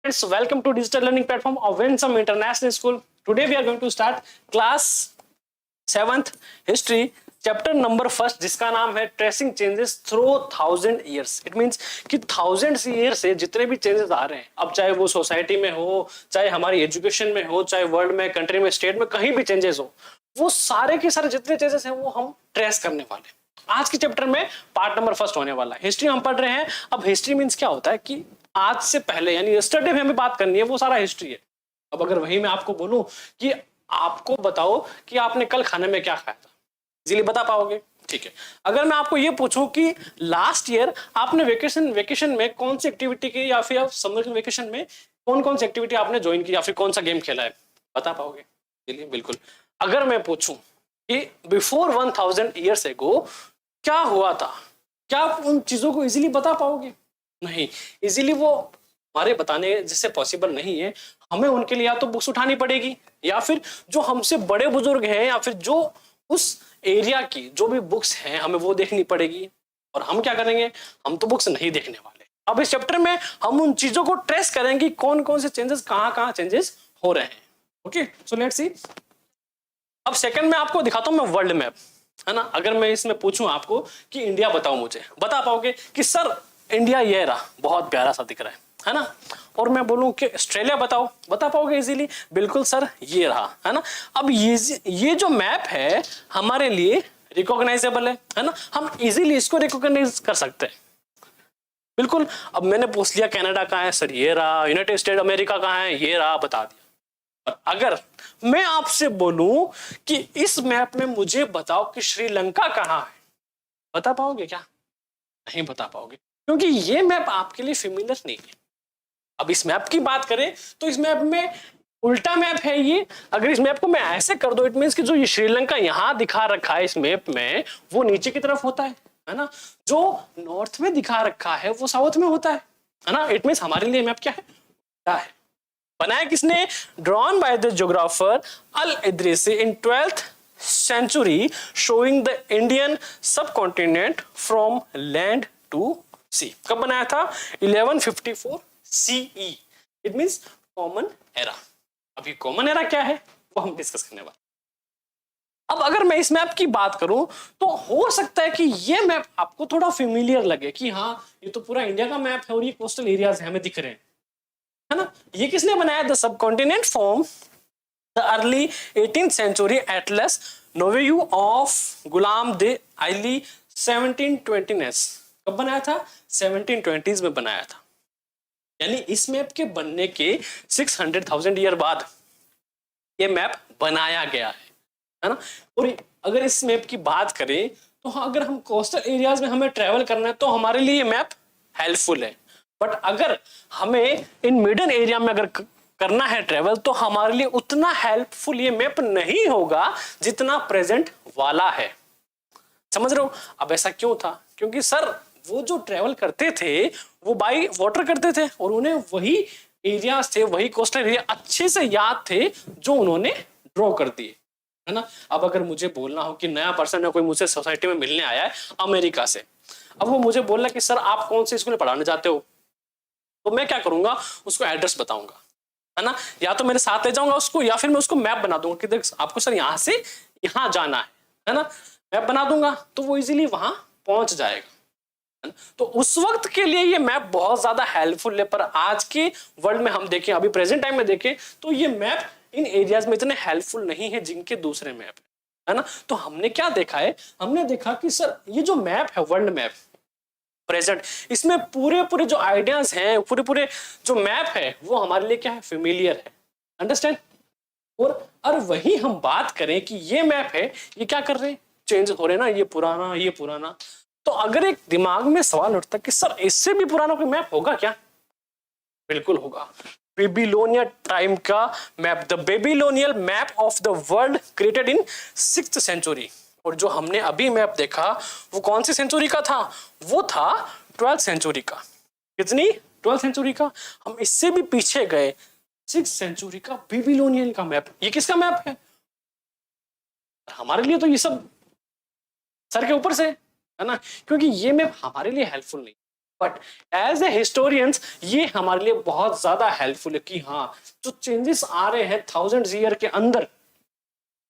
Friends, welcome to digital learning platform of Winsome International School. Today we are going to start class 7th history chapter number first जिसका नाम है tracing changes through 1000 years. It means कि thousands years से जितने भी changes आ रहे हैं, अब चाहे वो सोसाइटी में हो, चाहे हमारी एजुकेशन में हो, चाहे वर्ल्ड में, कंट्री में, स्टेट में, कहीं भी चेंजेस हो, वो सारे के सारे जितने चेंजेस हैं वो हम ट्रेस करने वाले हैं. आज के चैप्टर में पार्ट नंबर फर्स्ट होने वाला है. हिस्ट्री हम पढ़ रहे हैं. अब हिस्ट्री मींस क्या होता है कि आज से पहले यानी यस्टरडे में हमें बात करनी है, वो सारा हिस्ट्री है. अब अगर वही मैं आपको बोलूं कि आपको बताओ कि आपने कल खाने में क्या खाया था, इजीली बता पाओगे? ठीक है. अगर मैं आपको ये पूछूं कि लास्ट ईयर आपने वेकेशन में कौन सी एक्टिविटी की, या फिर समर वेकेशन में कौन कौन सी एक्टिविटी आपने ज्वाइन की, या फिर कौन सा गेम खेला है, बता पाओगे? चलिए बिल्कुल. अगर मैं पूछूं कि बिफोर 1000 ईयर्स एगो क्या हुआ था, क्या आप उन चीजों को इजीली बता पाओगे? नहीं, इजीली वो हमारे बताने जैसे पॉसिबल नहीं है. हमें उनके लिए या तो बुक्स उठानी पड़ेगी, या फिर जो हमसे बड़े बुजुर्ग हैं, या फिर जो उस एरिया की जो भी बुक्स हैं हमें वो देखनी पड़ेगी. और हम क्या करेंगे? हम तो बुक्स नहीं देखने वाले. अब इस चैप्टर में हम उन चीजों को ट्रेस करेंगे, कौन कौन से चेंजेस, कहाँ चेंजेस हो रहे हैं. Okay, so let's see. अब सेकंड में आपको दिखाता हूं मैं वर्ल्ड मैप, है ना. अगर मैं इसमें पूछूं आपको कि इंडिया बताओ, मुझे बता पाओगे कि सर इंडिया ये रहा, बहुत प्यारा सा दिख रहा है ना. और मैं बोलूं कि ऑस्ट्रेलिया बताओ, बता पाओगे इजीली? बिल्कुल सर, ये रहा, है ना. अब ये जो मैप है हमारे लिए रिकॉग्नाइजेबल है ना. हम इजीली इसको रिकॉग्नाइज कर सकते हैं. बिल्कुल. अब मैंने पूछ लिया कनाडा कहाँ है, सर ये रहा. यूनाइटेड स्टेट अमेरिका कहाँ है, ये रहा, बता दिया. अगर मैं आपसे बोलूं कि इस मैप में मुझे बताओ कि श्रीलंका कहाँ है, बता पाओगे क्या? नहीं बता पाओगे, क्योंकि ये मैप आपके लिए फेमिलियर नहीं है. अब इस मैप की बात करें तो इस मैप में उल्टा मैप है ये. अगर इस मैप को मैं ऐसे कर दो, इट मींस कि जो ये श्रीलंका यहां दिखा रखा है इस मैप में, वो नीचे की तरफ होता है ना. जो नॉर्थ में दिखा रखा है वो साउथ में होता है ना. इट मींस हमारे लिए मैप क्या है? उल्टा है. बनाया किसने? Drawn by the geographer al Idrisi in 12th century, showing the Indian subcontinent from land to sea. कब बनाया था? 1154 CE. It means common era. अभी कॉमन एरा क्या है वो हम डिस्कस करने वाले. अब अगर मैं इस मैप की बात करूं तो हो सकता है कि ये मैप आपको थोड़ा फेमिलियर लगे कि हाँ ये तो पूरा इंडिया का मैप है और ये कोस्टल एरियाज हमें दिख रहे हैं, है ना. ये किसने बनाया? The subcontinent form the early 18th century atlas nouveau of Guillaume de आइली 1720s. कब बनाया था? 1720s में बनाया था. यानी इस मैप के बनने के 600,000 ईयर बाद ये मैप बनाया गया है ना. और अगर इस मैप की बात करें तो अगर हम कोस्टल एरियाज में हमें ट्रेवल करना है तो हमारे लिए ये मैप हेल्पफुल है. बट अगर हमें इन मिडन एरिया में अगर करना है ट्रेवल तो हमारे लिए उतना हेल्पफुल ये मैप नहीं होगा जितना प्रेजेंट वाला है. समझ रहे हो? अब ऐसा क्यों था? क्योंकि सर वो जो ट्रेवल करते थे वो बाय वाटर करते थे और उन्हें वही एरियाज थे, वही कोस्टल एरिया अच्छे से याद थे जो उन्होंने ड्रॉ कर दिए, है ना. अब अगर मुझे बोलना हो कि नया पर्सन है, कोई मुझसे सोसाइटी में मिलने आया है अमेरिका से, अब वो मुझे बोल रहा है कि सर आप कौन से स्कूल में पढ़ाने जाते हो, तो मैं क्या करूंगा? उसको एड्रेस बताऊंगा, है ना. या तो मेरे साथ ले जाऊंगा उसको, या फिर मैं उसको मैप बना दूंगा कि देख आपको सर यहाँ से यहाँ जाना है ना. मैप बना दूंगा तो वो इजीली वहां पहुंच जाएगा. तो उस वक्त के लिए ये मैप बहुत ज्यादा हेल्पफुल है. पर आज के वर्ल्ड में हम देखें, अभी प्रेजेंट टाइम में देखें तो ये मैप इन एरियाज में इतने हेल्पफुल नहीं है जिनके दूसरे मैप है ना. तो हमने क्या देखा है? हमने देखा कि सर ये जो मैप है वर्ल्ड मैप प्रेजेंट, इसमें पूरे जो आइडियाज हैं, पूरे जो मैप है वो हमारे लिए क्या है? फेमिलियर है. अंडरस्टैंड? और वही हम बात करें कि ये मैप है, ये क्या कर रहे हैं? चेंज हो रहे हैं ना, ये पुराना. तो अगर एक दिमाग में सवाल उठता कि सर इससे भी पुराना कोई मैप होगा क्या? बिल्कुल होगा. बेबीलोनिया टाइम का map, the Babylonian map of the world created in 6th century. और जो हमने अभी मैप देखा वो कौन सी सेंचुरी का था? वो था 12th century का. कितनी? 12th century का. हम इससे भी पीछे गए, 6th century का बेबीलोनियन का मैप. ये किसका मैप है? हमारे लिए तो ये सब सर के ऊपर से है ना, क्योंकि ये मैप हमारे लिए हेल्पफुल नहीं. बट एज ए हिस्टोरियंस ये हमारे लिए बहुत ज्यादा हेल्पफुल है कि हाँ जो चेंजेस आ रहे हैं थाउजेंड ईयर के अंदर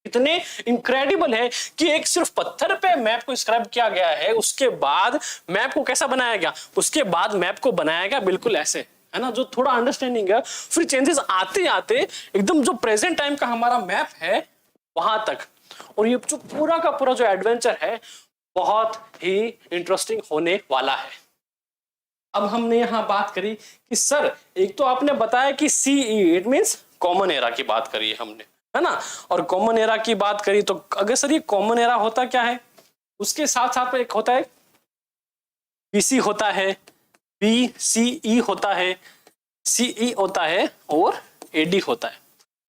इतने इनक्रेडिबल है कि एक सिर्फ पत्थर पे मैप को स्क्राइब किया गया है, उसके बाद मैप को कैसा बनाया गया, उसके बाद मैप को बनाया गया बिल्कुल ऐसे, है ना, जो थोड़ा अंडरस्टैंडिंग है, फिर चेंजेस आते आते एकदम जो प्रेजेंट टाइम का हमारा मैप है वहां तक। और ये जो पूरा का पूरा जो एडवेंचर है बहुत ही इंटरेस्टिंग होने वाला है। अब हमने यहां बात करी कि सर एक तो आपने बताया कि CE it means common era की बात करी है हमने, है ना, और कॉमन एरा की बात करी तो अगर सर ये कॉमन एरा होता क्या है, उसके साथ साथ एक होता है बीसी होता है, बीसीई होता है, सीई होता है और एडी होता है।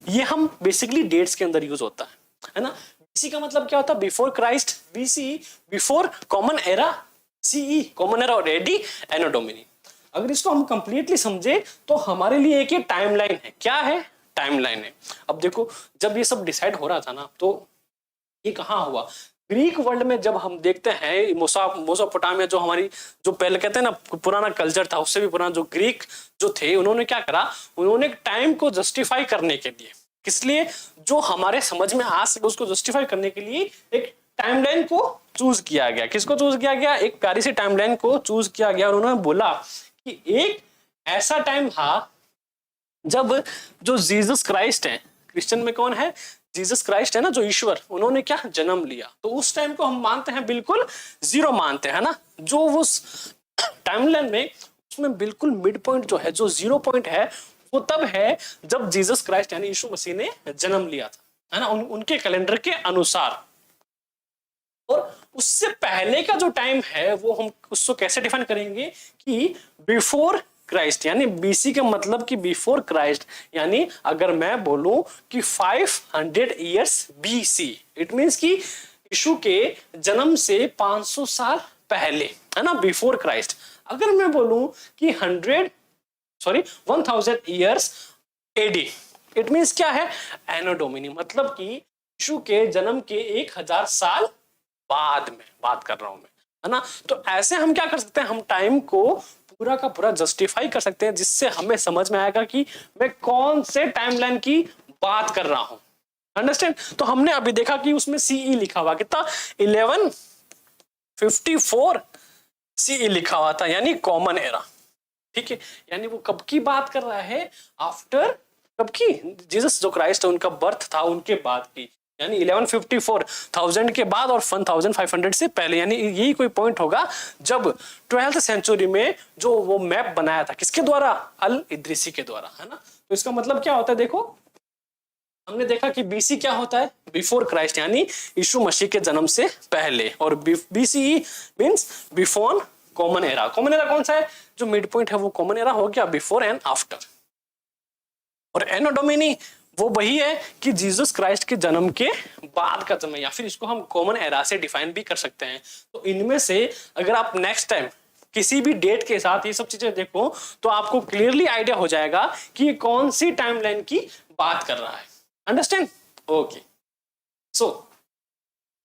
ये हम बेसिकली डेट्स के अंदर यूज होता है ना। बीसी का मतलब क्या होता है, before Christ, BC before common era, CE common era और एडी एनो डोमिनी। अगर इसको हम कंप्लीटली समझे तो हमारे लिए एक ये टाइमलाइन है। क्या है, टाइमलाइन है। अब देखो जब ये सब डिसाइड हो रहा था ना तो ये कहाँ हुआ, ग्रीक वर्ल्ड में। जब हम देखते हैं मोसोपोटामिया जो हमारी जो पहले कहते हैं ना पुराना कल्चर था, उससे भी पुराना जो ग्रीक जो थे, उन्होंने क्या करा, उन्होंने टाइम को जस्टिफाई करने के लिए, किस लिए, जो हमारे समझ में आ सके उसको जस्टिफाई करने के लिए एक टाइमलाइन को चूज किया गया। किसको चूज किया गया, एक प्यारी सी टाइमलाइन को चूज किया गया। और उन्होंने बोला कि एक ऐसा टाइम था जब जो जीसस क्राइस्ट है, क्रिश्चियन में कौन है, जीसस क्राइस्ट है ना, जो ईश्वर, उन्होंने क्या जन्म लिया। तो उस टाइम को हम मानते हैं बिल्कुल जीरो मानते हैं ना, जो उस टाइमलाइन में उसमें बिल्कुल मिड पॉइंट जो है, जो जीरो पॉइंट है, वो तब है जब जीसस क्राइस्ट यानी यीशु मसीह ने जन्म लिया था, है ना, उनके कैलेंडर के अनुसार। और उससे पहले का जो टाइम है वो हम उसको कैसे डिफाइन करेंगे कि बिफोर क्राइस्ट, यानी बीसी का मतलब कि बिफोर क्राइस्ट, यानी अगर मैं बोलूं कि 500 इयर्स बीसी, इट मींस कि यीशु के जन्म से 500 साल पहले, है ना, बिफोर क्राइस्ट। अगर मैं बोलूं कि 1000 इयर्स एडी, इट मींस क्या है, एनो डोमिनी, मतलब कि यीशु के जन्म के 1000 साल बाद में बात कर रहा हूं मैं, है ना। तो ऐसे हम क्या कर सकते हैं, हम टाइम को पूरा का पूरा जस्टिफाई कर सकते हैं, जिससे हमें समझ में आएगा कि मैं कौन से टाइमलाइन की बात कर रहा हूं। अंडरस्टैंड। तो हमने अभी देखा कि उसमें सीई लिखा हुआ कितना, 1154 सीई लिखा हुआ था, यानी कॉमन एरा। ठीक है, यानी वो कब की बात कर रहा है, आफ्टर, कब की, जीसस जो क्राइस्ट है उनका बर्थ था उनके बाद की, यानी 1154 1000 के बाद और 1500 से पहले, यानी यही कोई पॉइंट होगा जब 12th सेंचुरी में जो वो मैप बनाया था, किसके द्वारा, अल इद्रिसी के द्वारा, है ना। तो इसका मतलब क्या होता है, देखो हमने देखा कि बीसी क्या होता है, बिफोर क्राइस्ट, यानी यीशु मसीह के जन्म से पहले, और BCE means before common era. Common era कौन सा है, जो मिड पॉइंट है वो कॉमन एरा हो गया, बिफोर एंड आफ्टर। और एनो डोमिनी वो वही है कि जीसस क्राइस्ट के जन्म के बाद का समय, या फिर इसको हम कॉमन एरा से डिफाइन भी कर सकते हैं। तो इनमें से अगर आप नेक्स्ट टाइम किसी भी डेट के साथ ये सब चीजें देखो तो आपको क्लियरली आइडिया हो जाएगा कि ये कौन सी टाइमलाइन की बात कर रहा है। Understand, okay. So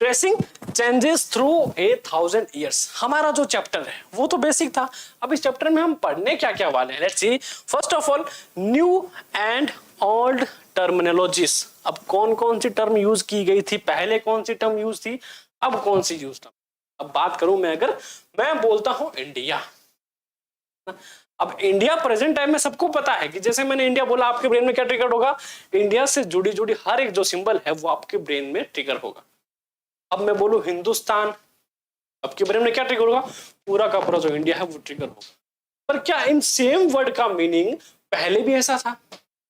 tracing changes through 1000 years, हमारा जो चैप्टर है वो तो बेसिक था। अब इस चैप्टर में हम पढ़ने क्या क्या वाले हैं, let's see. First of all new and old terminologies. अब कौन कौन सी टर्म यूज की गई थी, पहले कौन सी टर्म यूज थी, अब कौन सी यूज टर्म। अब बात करूं मैं, अगर मैं बोलता हूं इंडिया, अब इंडिया प्रेजेंट टाइम में सबको पता है कि जैसे मैंने इंडिया बोला, आपके ब्रेन में क्या ट्रिगर होगा, इंडिया से जुड़ी जुड़ी हर एक जो सिंबल है वो आपके ब्रेन में ट्रिगर होगा। अब मैं बोलूं हिंदुस्तान, आपके ब्रेन में क्या ट्रिगर होगा, पूरा का पूरा जो इंडिया है वो ट्रिगर होगा। पर क्या इन सेम वर्ड का मीनिंग पहले भी ऐसा था,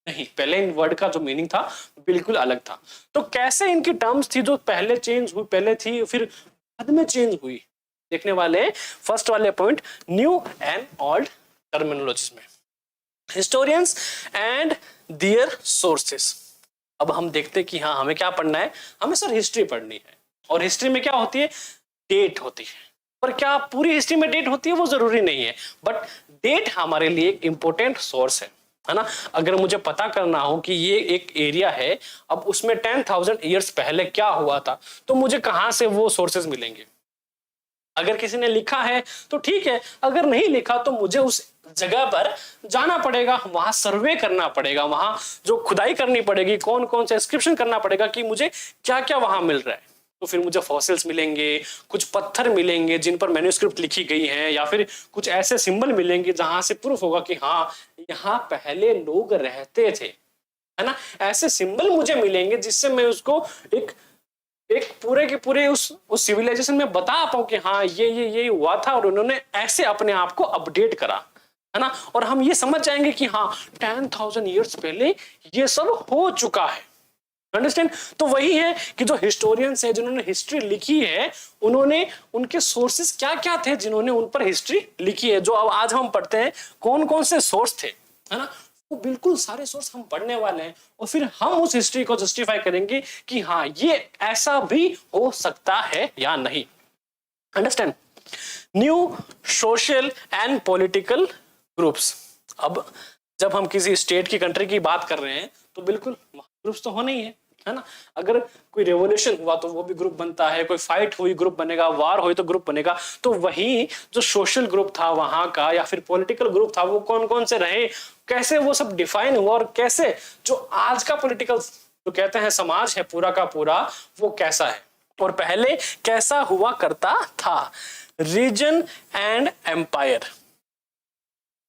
नहीं, पहले इन वर्ड का जो मीनिंग था बिल्कुल अलग था। तो कैसे इनकी टर्म्स थी जो पहले चेंज हुई, पहले थी फिर बाद में चेंज हुई, देखने वाले फर्स्ट वाले point, new and old terminologies में, हिस्टोरियंस एंड देयर सोर्सेस। अब हम देखते हैं कि हाँ हमें क्या पढ़ना है, हमें सर हिस्ट्री पढ़नी है, और हिस्ट्री में क्या होती है, डेट होती है। पर क्या पूरी हिस्ट्री में डेट होती है, वो जरूरी नहीं है, बट डेट हमारे लिए एक इंपॉर्टेंट सोर्स है ना। अगर मुझे पता करना हो कि ये एक एरिया है, अब उसमें 10,000 इयर्स पहले क्या हुआ था, तो मुझे कहां से वो सोर्सेज मिलेंगे, अगर किसी ने लिखा है तो ठीक है, अगर नहीं लिखा तो मुझे उस जगह पर जाना पड़ेगा, वहां सर्वे करना पड़ेगा, वहां जो खुदाई करनी पड़ेगी, कौन कौन सा इंस्क्रिप्शन करना पड़ेगा कि मुझे क्या क्या वहां मिल रहा है। तो फिर मुझे फॉसिल्स मिलेंगे, कुछ पत्थर मिलेंगे जिन पर मैन्युस्क्रिप्ट लिखी गई है, या फिर कुछ ऐसे सिंबल मिलेंगे जहां से प्रूफ होगा कि हाँ यहाँ पहले लोग रहते थे, है ना। ऐसे सिंबल मुझे मिलेंगे जिससे मैं उसको एक एक पूरे के पूरे उस सिविलाइजेशन में बता पाऊं कि हाँ ये हुआ था और उन्होंने ऐसे अपने आप को अपडेट करा, है ना। और हम ये समझ जाएंगे कि हाँ 10,000 ईयर्स पहले ये सब हो चुका है। अंडरस्टैंड। तो वही है कि जो हिस्टोरियंस है, जिन्होंने हिस्ट्री लिखी है, उन्होंने उनके सोर्सेस क्या क्या थे जिन्होंने उन पर हिस्ट्री लिखी है। जो अब आज हम पढ़ते हैं कौन कौन से सोर्स थे, है ना, वो बिल्कुल सारे सोर्स हम पढ़ने वाले हैं और फिर हम उस हिस्ट्री को जस्टिफाई करेंगे कि हाँ ये ऐसा भी हो सकता है या नहीं। Understand. New social and political groups. अब जब हम किसी स्टेट की कंट्री की बात कर रहे हैं तो बिल्कुल ग्रुप्स तो होने ही है ना। अगर कोई रेवोल्यूशन हुआ तो वो भी ग्रुप बनता है, कोई फाइट हुई ग्रुप बनेगा, वार हुई तो ग्रुप बनेगा। तो वही जो सोशल ग्रुप था वहां का या फिर पॉलिटिकल ग्रुप था वो कौन कौन से रहे, कैसे वो सब डिफाइन हुआ और कैसे जो आज का पॉलिटिकल जो कहते हैं समाज है पूरा का पूरा वो कैसा है और पहले कैसा हुआ करता था। Region and empire.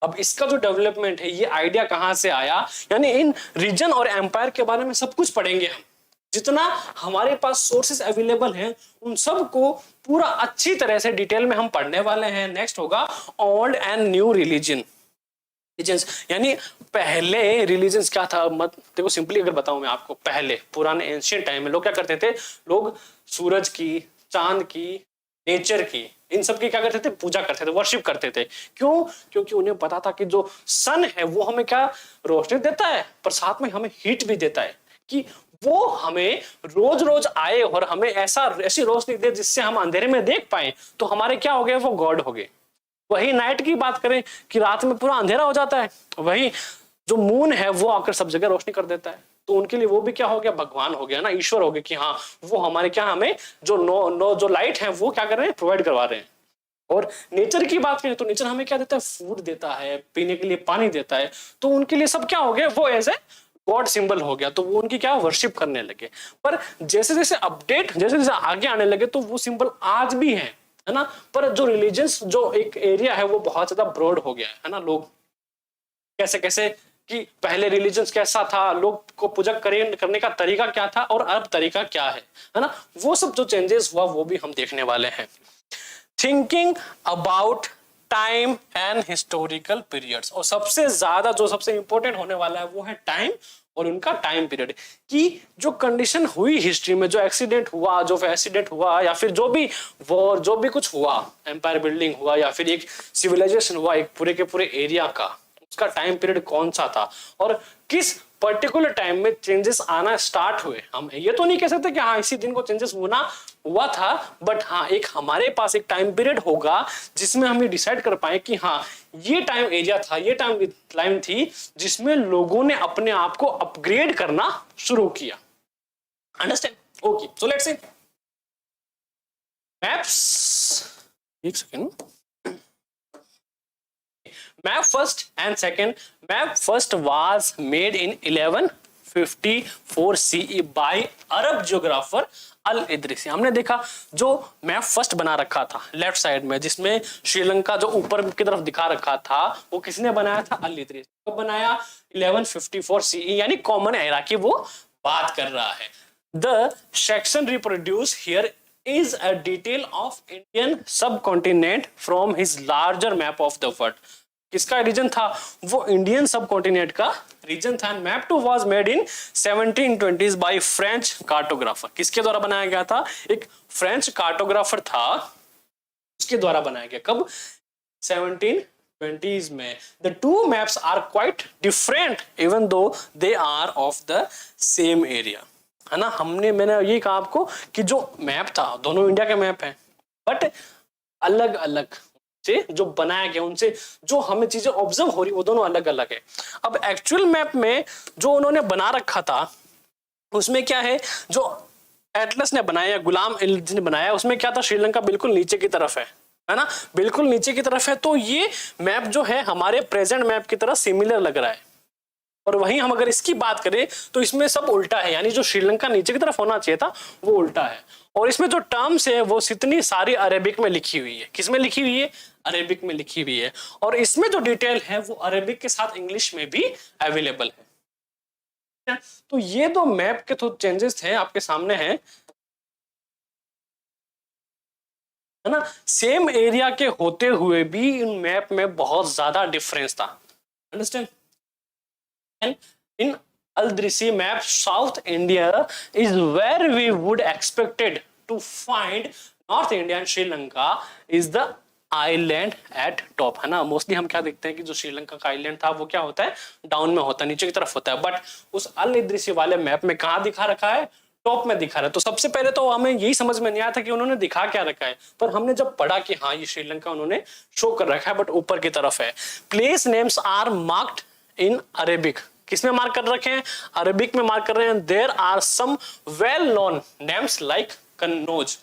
अब इसका जो डेवलपमेंट है ये आइडिया कहां से आया, यानी इन रीजन और एम्पायर के बारे में सब कुछ पढ़ेंगे हम। जितना हमारे पास सोर्सेस अवेलेबल हैं उन सब को पूरा अच्छी तरह से डिटेल में हम पढ़ने वाले हैं। नेक्स्ट होगा ओल्ड एंड न्यू रिलीजन। यानी पहले रिलीजन्स क्या था, मत देखो सिंपली अगर बताऊं मैं आपको, पहले पुराने एंशिएंट टाइम में लोग क्या करते थे, लोग सूरज की, चांद की, नेचर की, इन सब की क्या करते थे, पूजा करते थे, वर्शिप करते थे। क्यों? क्योंकि उन्हें पता था कि जो सन है वो हमें क्या रोशनी देता है पर साथ में हमें हीट भी देता है, कि वो हमें रोज रोज आए और हमें ऐसी रोशनी दे जिससे हम अंधेरे में देख पाए, तो हमारे क्या हो गए, वो गॉड हो गए। वही नाइट की बात करें कि रात में पूरा अंधेरा हो जाता है, वही जो मून है वो आकर सब जगह रोशनी कर देता है, तो उनके लिए वो भी क्या हो गया, भगवान हो गया ना, ईश्वर हो गया, कि हाँ वो हमारे क्या हमें जो जो लाइट है वो क्या कर रहे हैं, प्रोवाइड करवा रहे हैं। और नेचर की बात करें तो नेचर हमें क्या देता है, फूड देता है, पीने के लिए पानी देता है, तो उनके लिए सब क्या हो गया, वो ऐसे गॉड सिंबल हो गया, तो वो उनकी क्या वर्शिप करने लगे। पर जैसे जैसे अपडेट जैसे जैसे आगे आने लगे तो वो सिंबल आज भी है ना, पर जो रिलीजियंस जो एक एरिया है वो बहुत ज्यादा ब्रॉड हो गया है ना। लोग कैसे कैसे कि पहले रिलीजन्स कैसा था, लोग को पूजा करने का तरीका क्या था और अब तरीका क्या है ना, वो सब जो चेंजेस हुआ वो भी हम देखने वाले हैं। Thinking about time and historical periods, और सबसे ज्यादा जो सबसे इंपॉर्टेंट होने वाला है वो है टाइम और उनका टाइम पीरियड, कि जो कंडीशन हुई हिस्ट्री में, जो एक्सीडेंट हुआ या फिर जो भी वॉर, जो भी कुछ हुआ, एम्पायर बिल्डिंग हुआ या फिर एक सिविलाइजेशन हुआ एक पूरे के पूरे एरिया का, उसका टाइम पीरियड कौन सा था और किस पर्टिकुलर टाइम में चेंजेस आना स्टार्ट हुए। हम ये तो नहीं कह सकते कि हाँ इसी दिन को चेंजेस हुआ था, बट हाँ एक हमारे पास एक टाइम पीरियड होगा जिसमें हम ये डिसाइड कर पाए कि हाँ ये टाइम एरिया था, ये टाइम लाइन थी जिसमें लोगों ने अपने आप को अपग्रेड करना शुरू किया। Understand? Okay, so let's see maps. एक second. Map first and second. Map first was made in 1154 CE by Arab geographer al Idrisi. हमने देखा जो मैप फर्स्ट बना रखा था लेफ्ट साइड में, जिसमें श्रीलंका जो ऊपर की तरफ दिखा रखा था, वो किसने बनाया था, अल इदरीसी। कब बनाया? 1154 CE, यानी कॉमन एरा की वो बात कर रहा है। The section reproduce here is a detail of Indian subcontinent from his larger map of the world। किसका रीजन था? वो इंडियन सब कॉन्टिनेंट का रीजन था। Map two was made in 1720s by French cartographer. किसके द्वारा बनाया गया था? एक फ्रेंच कार्टोग्राफर था, उसके द्वारा बनाया गया। कब? 1720s में। The two maps are quite different even though they are of the same area, है ना। मैंने ये कहा आपको कि जो मैप था दोनों इंडिया के मैप हैं, बट अलग अलग से जो बनाया गया, उनसे जो हमें चीजें ऑब्जर्व हो रही वो दोनों अलग अलग है। अब एक्चुअल मैप में जो उन्होंने बना रखा था उसमें क्या है, जो एटलस ने बनाया, गुलाम ने बनाया, उसमें क्या था, श्रीलंका बिल्कुल नीचे की तरफ है ना, बिल्कुल नीचे की तरफ है। तो ये मैप जो है हमारे प्रेजेंट मैप की तरह सिमिलर लग रहा है। और वहीं हम अगर इसकी बात करें तो इसमें सब उल्टा है, यानी जो श्रीलंका नीचे की तरफ होना चाहिए था वो उल्टा है। और इसमें जो टर्म्स है वो इतनी सारी अरेबिक में लिखी हुई है। किसमें लिखी हुई है? अरेबिक में लिखी हुई है। और इसमें जो डिटेल है वो अरेबिक के साथ इंग्लिश में भी अवेलेबल है। तो ये दो मैप के तो चेंजेस थे आपके सामने है ना। सेम एरिया के होते हुए भी इन मैप में बहुत ज्यादा डिफरेंस था। Understand? in Aldrisi map, South India is where we would expected to find. North India and Sri Lanka is the island eight top, है ना। मोस्टली हम क्या देखते हैं कि जो श्रीलंका का आइलैंड था वो क्या होता है, डाउन में होता है, नीचे की तरफ होता है। बट उस अल इद्रिसी वाले मैप में कहाँ दिखा रखा है? टॉप में दिखा रहा है। तो सबसे पहले तो हमें यही समझ में नहीं आया था कि उन्होंने दिखा क्या रखा है, पर हमने जब पढ़ा कि हाँ ये श्रीलंका उन्होंने शो कर रखा है बट ऊपर की तरफ है। Place names are marked in Arabic. किसमें मार्क कर रखे हैं? अरबिक में मार्क कर रहे हैं। There are some well known names like Kannauj,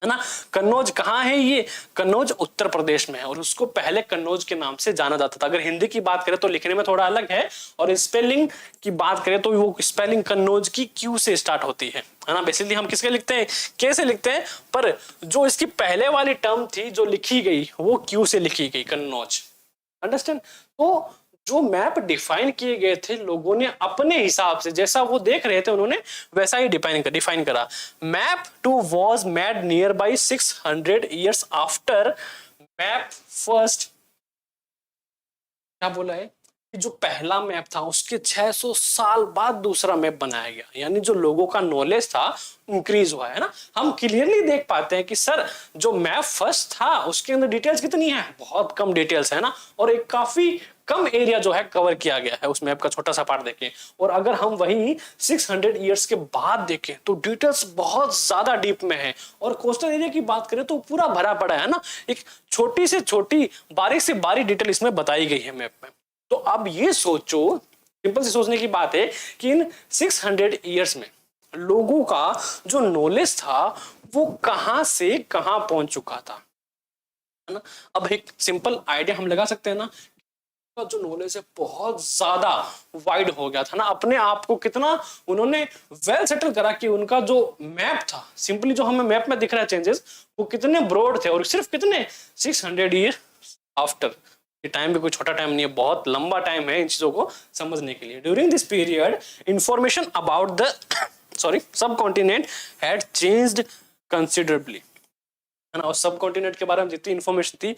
है ना। कन्नौज कहाँ है? ये कन्नौज उत्तर प्रदेश में है और उसको पहले कन्नौज के नाम से जाना जाता था। अगर हिंदी की बात करें तो लिखने में थोड़ा अलग है, और स्पेलिंग की बात करें तो वो स्पेलिंग कन्नौज की क्यू से स्टार्ट होती है ना। बेसिकली हम किसके लिखते हैं? कैसे लिखते हैं, पर जो इसकी पहले वाली टर्म थी जो लिखी गई वो क्यू से लिखी गई, कन्नौज। अंडरस्टैंड? तो जो मैप डिफाइन किए गए थे लोगों ने अपने हिसाब से, जैसा वो देख रहे थे उन्होंने वैसा ही डिफाइन करा। Map 2 was made near by 600 years after map first. क्या बोला है कि जो पहला मैप था उसके 600 साल बाद दूसरा मैप बनाया गया, यानी जो लोगों का नॉलेज था इंक्रीज हुआ है ना। हम क्लियरली देख पाते हैं कि सर जो मैप फर्स्ट था उसके अंदर डिटेल्स कितनी है? बहुत कम डिटेल्स है ना, और एक काफी कम एरिया जो है कवर किया गया है उस मैप का, छोटा सा पार्ट देखें। और अगर हम वही 600 years के बाद देखें तो डिटेल्स बहुत ज्यादा डीप में है। और कोस्टल एरिया की बात करें तो पूरा भरा पड़ा है ना, एक छोटी से छोटी बारीक से बारीक डिटेल इसमें बताई गई है मैप में। तो अब ये सोचो, सिंपल सी सोचने की बात है कि इन 600 years में लोगों का जो नॉलेज था वो कहां से कहां पहुंच चुका था, है ना। अब एक सिंपल आइडिया हम लगा सकते हैं ना, का जो नॉलेज है बहुत ज्यादा वाइड हो गया था ना। अपने आप को कितना उन्होंने वेल सेटल करा कि उनका जो मैप था, सिंपली जो हमें मैप में दिख रहा है चेंजेस, वो कितने ब्रॉड थे। और सिर्फ कितने 600 years आफ्टर। ये टाइम भी कोई छोटा टाइम नहीं है, बहुत लंबा टाइम है इन चीजों को समझने के लिए। During this period information about the sub continent had changed considerably, है ना। और सब कॉन्टिनेंट के बारे में जितनी इंफॉर्मेशन थी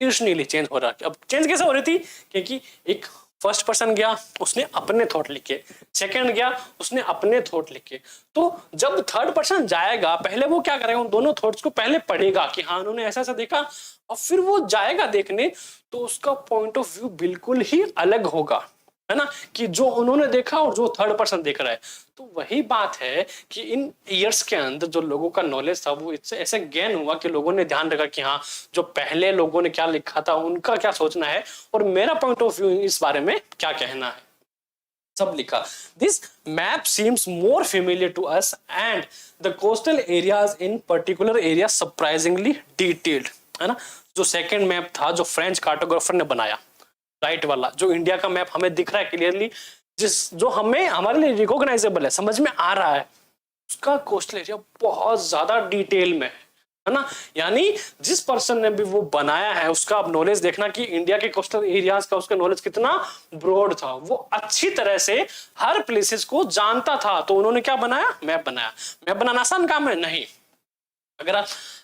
कंटिन्यूअसली चेंज हो रहा है। अब चेंज कैसे हो रही थी? क्योंकि एक फर्स्ट पर्सन गया उसने अपने थॉट लिखे, सेकंड गया उसने अपने थॉट लिखे। तो जब थर्ड पर्सन जाएगा पहले वो क्या करेगा? उन दोनों थॉट्स को पहले पढ़ेगा कि हाँ उन्होंने ऐसा ऐसा देखा, और फिर वो जाएगा देखने तो उसका पॉइंट ऑफ व्यू बिल्कुल ही अलग होगा, है ना, कि जो उन्होंने देखा और जो थर्ड पर्सन देख रहा है। तो वही बात है कि इन ईयर्स के अंदर जो लोगों का नॉलेज था वो इससे ऐसे गेन हुआ कि लोगों ने ध्यान रखा कि हाँ जो पहले लोगों ने क्या लिखा था उनका क्या सोचना है और मेरा पॉइंट ऑफ व्यू इस बारे में क्या कहना है, सब लिखा। This map seems more familiar to us and the coastal areas in particular area surprisingly detailed, है ना। जो सेकेंड मैप था जो फ्रेंच कार्टोग्राफर ने बनाया, राइट वाला, जो इंडिया का मैप हमें दिख रहा है क्लियरली, जिस जो हमें हमारे लिए रिकॉग्नाइजेबल है, समझ में आ रहा है, उसका कोस्टल एरिया बहुत ज्यादा डिटेल में है ना। यानी जिस पर्सन ने भी वो बनाया है उसका अब नॉलेज देखना कि इंडिया के कोस्टल एरियाज का उसका नॉलेज कितना ब्रॉड था। वो अच्छी तरह से हर प्लेसेस को जानता था, तो उन्होंने क्या बनाया? मैप बनाया। मैप बनाना आसान काम है? नहीं।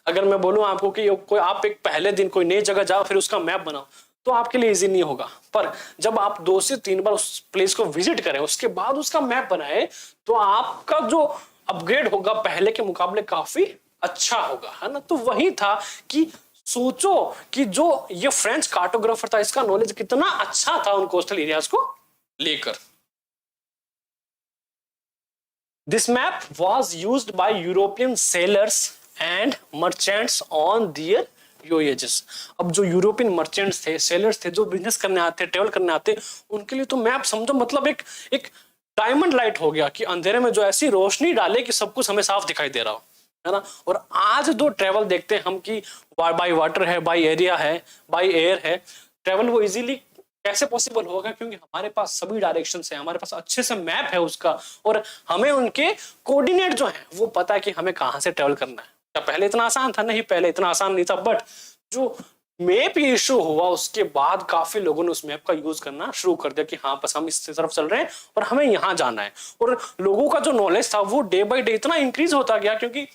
अगर मैं बोलूं आपको कि कोई आप एक पहले दिन कोई नई जगह जाओ फिर उसका मैप बनाओ तो आपके लिए इजी नहीं होगा, पर जब आप 2 से 3 बार उस प्लेस को विजिट करें उसके बाद उसका मैप बनाए तो आपका जो अपग्रेड होगा पहले के मुकाबले काफी अच्छा होगा, है ना। तो वही था कि सोचो कि जो ये फ्रेंच कार्टोग्राफर था इसका नॉलेज कितना अच्छा था उन कोस्टल एरियाज को लेकर। This map was used by European sailors and merchants on their voyages. अब जो यूरोपियन मर्चेंट्स थे, सेलर्स थे, जो बिजनेस करने आते, ट्रेवल करने आते, उनके लिए तो मैप समझो मतलब एक डायमंड लाइट हो गया कि अंधेरे में जो ऐसी रोशनी डाले कि सब कुछ हमें साफ दिखाई दे रहा हो, है ना। और आज जो ट्रेवल देखते हैं हम कि बाय वाटर है, बाय एरिया है, बाय एयर है, ट्रेवल वो इजीली कैसे पॉसिबल होगा? क्योंकि हमारे पास सभी डायरेक्शन है, हमारे पास अच्छे से मैप है उसका, और हमें उनके कोऑर्डिनेट जो है वो पता है कि हमें कहां से ट्रेवल करना है। क्या पहले इतना आसान था? नहीं, पहले इतना आसान नहीं था, बट जो मैप इशू हुआ उसके बाद काफी लोगों ने उस मैप का यूज करना शुरू कर दिया कि हाँ बस हम इस तरफ चल रहे हैं और हमें यहाँ जाना है। और लोगों का जो नॉलेज था वो डे बाय डे इतना इंक्रीज होता गया, क्योंकि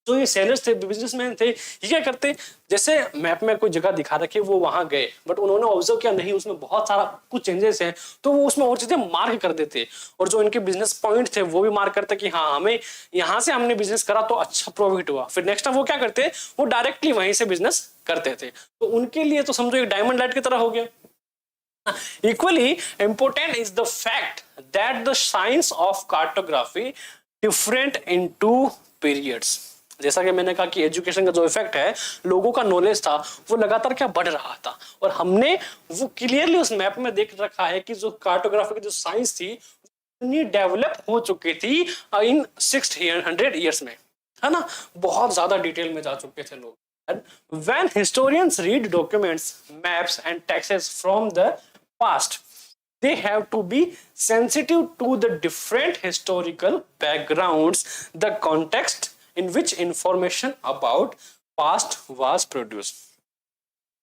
जो ये सेलर्स थे, बिजनेसमैन थे, ये क्या करते, जैसे मैप में कोई जगह दिखा रखी वो वहां गए, बट उन्होंने ऑब्जर्व किया नहीं उसमें बहुत सारा कुछ चेंजेस हैं, तो वो उसमें और चीजें मार्क कर देते, और जो इनके बिजनेस पॉइंट थे वो भी मार्क करते कि हाँ हमें यहाँ से हमने बिजनेस करा तो अच्छा प्रॉफिट हुआ। फिर नेक्स्ट टाइम वो क्या करते, वो डायरेक्टली वहीं से बिजनेस करते थे। तो उनके लिए तो समझो एक डायमंड लाइट की तरह हो गया। Equally important is the fact that the science of cartography different in two periods. जैसा कि मैंने कहा कि एजुकेशन का जो इफेक्ट है, लोगों का नॉलेज था वो लगातार क्या बढ़ रहा था, और हमने वो क्लियरली उस मैप में देख रखा है कि जो कार्टोग्राफी की जो साइंस थी इतनी डेवलप हो चुकी थी इन 600 ईयर्स में, है ना। बहुत ज्यादा डिटेल में जा चुके थे लोग। And when historians read documents, maps and texts from the past, they have to be sensitive to the different historical backgrounds, the context in which information about past was produced.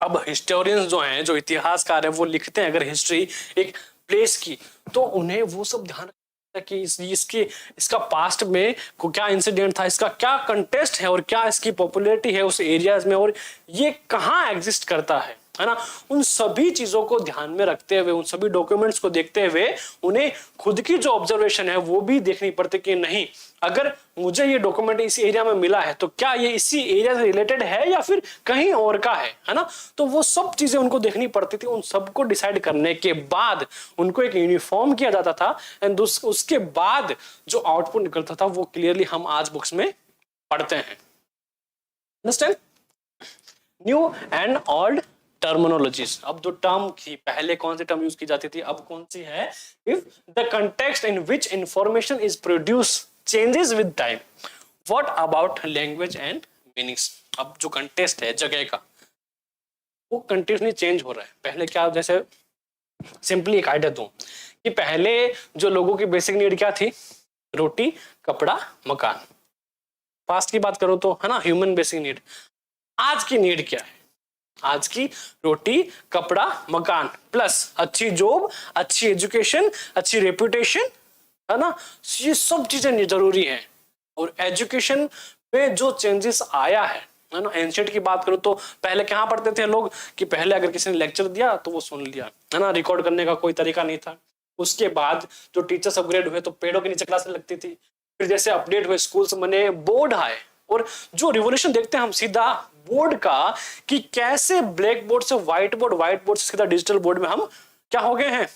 अब historians जो हैं, जो इतिहासकार हैं, वो लिखते हैं अगर हिस्ट्री एक प्लेस की, तो उन्हें वो सब ध्यान रखना कि इसका पास्ट में को क्या इंसिडेंट था, इसका क्या कंटेस्ट है, और क्या इसकी पॉपुलैरिटी है उस एरियाज में, और ये कहाँ एग्जिस्ट करता है ना। उन सभी चीजों को ध्यान में रखते हुए, उन सभी डॉक्यूमेंट्स को देखते हुए, उन्हें खुद की जो ऑब्जर्वेशन है वो भी देखनी पड़ती कि नहीं, अगर मुझे ये डॉक्यूमेंट इस एरिया में मिला है तो क्या ये इसी एरिया से रिलेटेड है या फिर कहीं और का है ना। तो वो सब चीजें उनको देखनी पड़ती थी। उन सबको डिसाइड करने के बाद उनको एक यूनिफॉर्म किया जाता था, एंड उसके बाद जो आउटपुट निकलता था वो क्लियरली हम आज बुक्स में पढ़ते हैं। Understand? New and old terminologies. अब जो टर्म थी, पहले कौन सी टर्म यूज की जाती थी, अब कौन सी है? If the context in which information is produce changes with time, what about language and meanings. अब जो कंटेक्स्ट है जगह का, वो कंटिन्यूसली चेंज हो रहा है। पहले क्या, जैसे सिंपली एक आइडिया दूं कि पहले जो लोगों की बेसिक नीड क्या थी, रोटी, कपड़ा, मकान। पास्ट की बात करो तो, है ना, ह्यूमन बेसिक नीड। आज की नीड क्या है? आज की रोटी, कपड़ा, मकान प्लस अच्छी जॉब, अच्छी एजुकेशन, अच्छी रेपुटेशन, है ना। ये सब चीजें जरूरी हैं। और एजुकेशन में जो चेंजेस आया है ना, एंशिएंट की बात करो तो पहले कहाँ पढ़ते थे लोग कि पहले अगर किसी ने लेक्चर दिया तो वो सुन लिया, है ना, रिकॉर्ड करने का कोई तरीका नहीं था। उसके बाद जो टीचर्स अपग्रेड हुए तो पेड़ों के नीचे क्लासेस लगती थी, फिर जैसे अपडेट हुए, स्कूल्स बने, बोर्ड आए, और जो रिवोल्यूशन देखते हैं हम सीधा बोर्ड का कि कैसे ब्लैक बोर्ड से व्हाइट बोर्ड से सीधा डिजिटल बोर्ड में हम क्या हो गए हैं,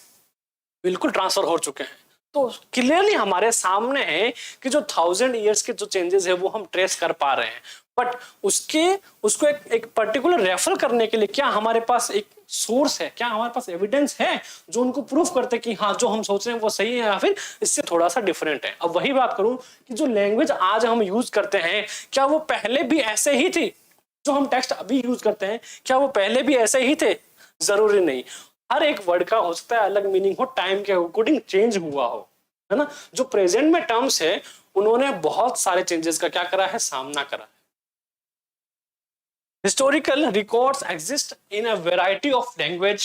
बिल्कुल ट्रांसफर हो चुके हैं। तो क्लियरली हमारे सामने है कि जो 1000 ईयर्स के जो चेंजेस है वो हम ट्रेस कर पा रहे हैं, बट उसको एक पर्टिकुलर रेफर करने के लिए क्या हमारे पास एक सोर्स है, क्या हमारे पास एविडेंस है जो उनको प्रूफ करते कि हाँ जो हम सोच रहे हैं वो सही है या फिर इससे थोड़ा सा डिफरेंट है। अब वही बात करूं कि जो लैंग्वेज आज हम यूज करते हैं, क्या वो पहले भी ऐसे ही थी? जो हम टेक्स्ट अभी यूज करते हैं, क्या वो पहले भी ऐसे ही थे? जरूरी नहीं। हर एक वर्ड का हो सकता है अलग मीनिंग हो, टाइम के अकॉर्डिंग चेंज हुआ हो, है ना। जो प्रेजेंट में टर्म्स है उन्होंने बहुत सारे चेंजेस का क्या करा है, सामना करा है। Historical records exist in a variety of language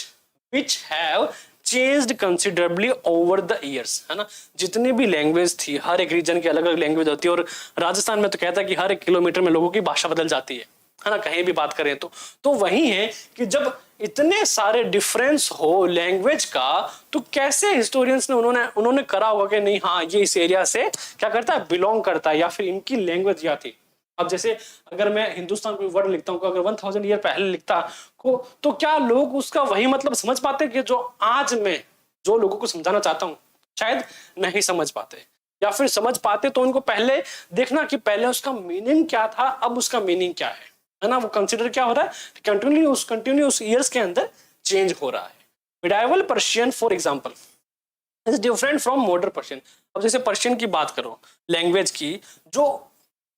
which have changed considerably over the years, है ना। जितनी भी लैंग्वेज थी, हर एक रीजन की अलग अलग लैंग्वेज होती है, और राजस्थान में तो कहता है कि हर 1 किलोमीटर में लोगों की भाषा बदल जाती है ना, कहीं भी बात करें तो वही है कि जब इतने सारे डिफरेंस हो लैंग्वेज का, तो कैसे हिस्टोरियंस ने उन्होंने करा होगा कि नहीं हाँ ये इस एरिया से क्या करता है, बिलोंग करता है, या फिर इनकी लैंग्वेज क्या थी। अब जैसे अगर मैं हिंदुस्तान कोई वर्ड लिखता हूँ, अगर 1000 ईयर पहले लिखता को, तो क्या लोग उसका वही मतलब समझ पाते कि जो आज मैं जो लोगों को समझाना चाहता हूँ? शायद नहीं समझ पाते, या फिर समझ पाते तो उनको पहले देखना कि पहले उसका मीनिंग क्या था, अब उसका मीनिंग क्या है ना। वो कंसिडर क्या हो रहा है, कंटिन्यूस ईयर्स के अंदर चेंज हो रहा है। Medieval Persian for example, is different from modern Persian. अब जैसे पर्शियन की बात करो, लैंग्वेज की, जो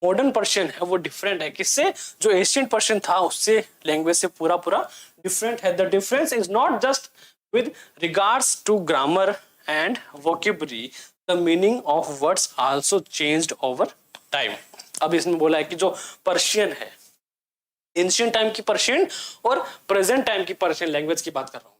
मॉडर्न पर्शियन है वो डिफरेंट है किससे, जो एशियन पर्शियन था उससे, लैंग्वेज से पूरा पूरा डिफरेंट है। The difference is not just with regards to grammar and vocabulary, the meaning of words also changed over time. अब इसमें बोला है कि जो पर्शियन है, एंशियंट टाइम की पर्शियन और प्रेजेंट टाइम की पर्शियन लैंग्वेज की बात कर रहा हूँ,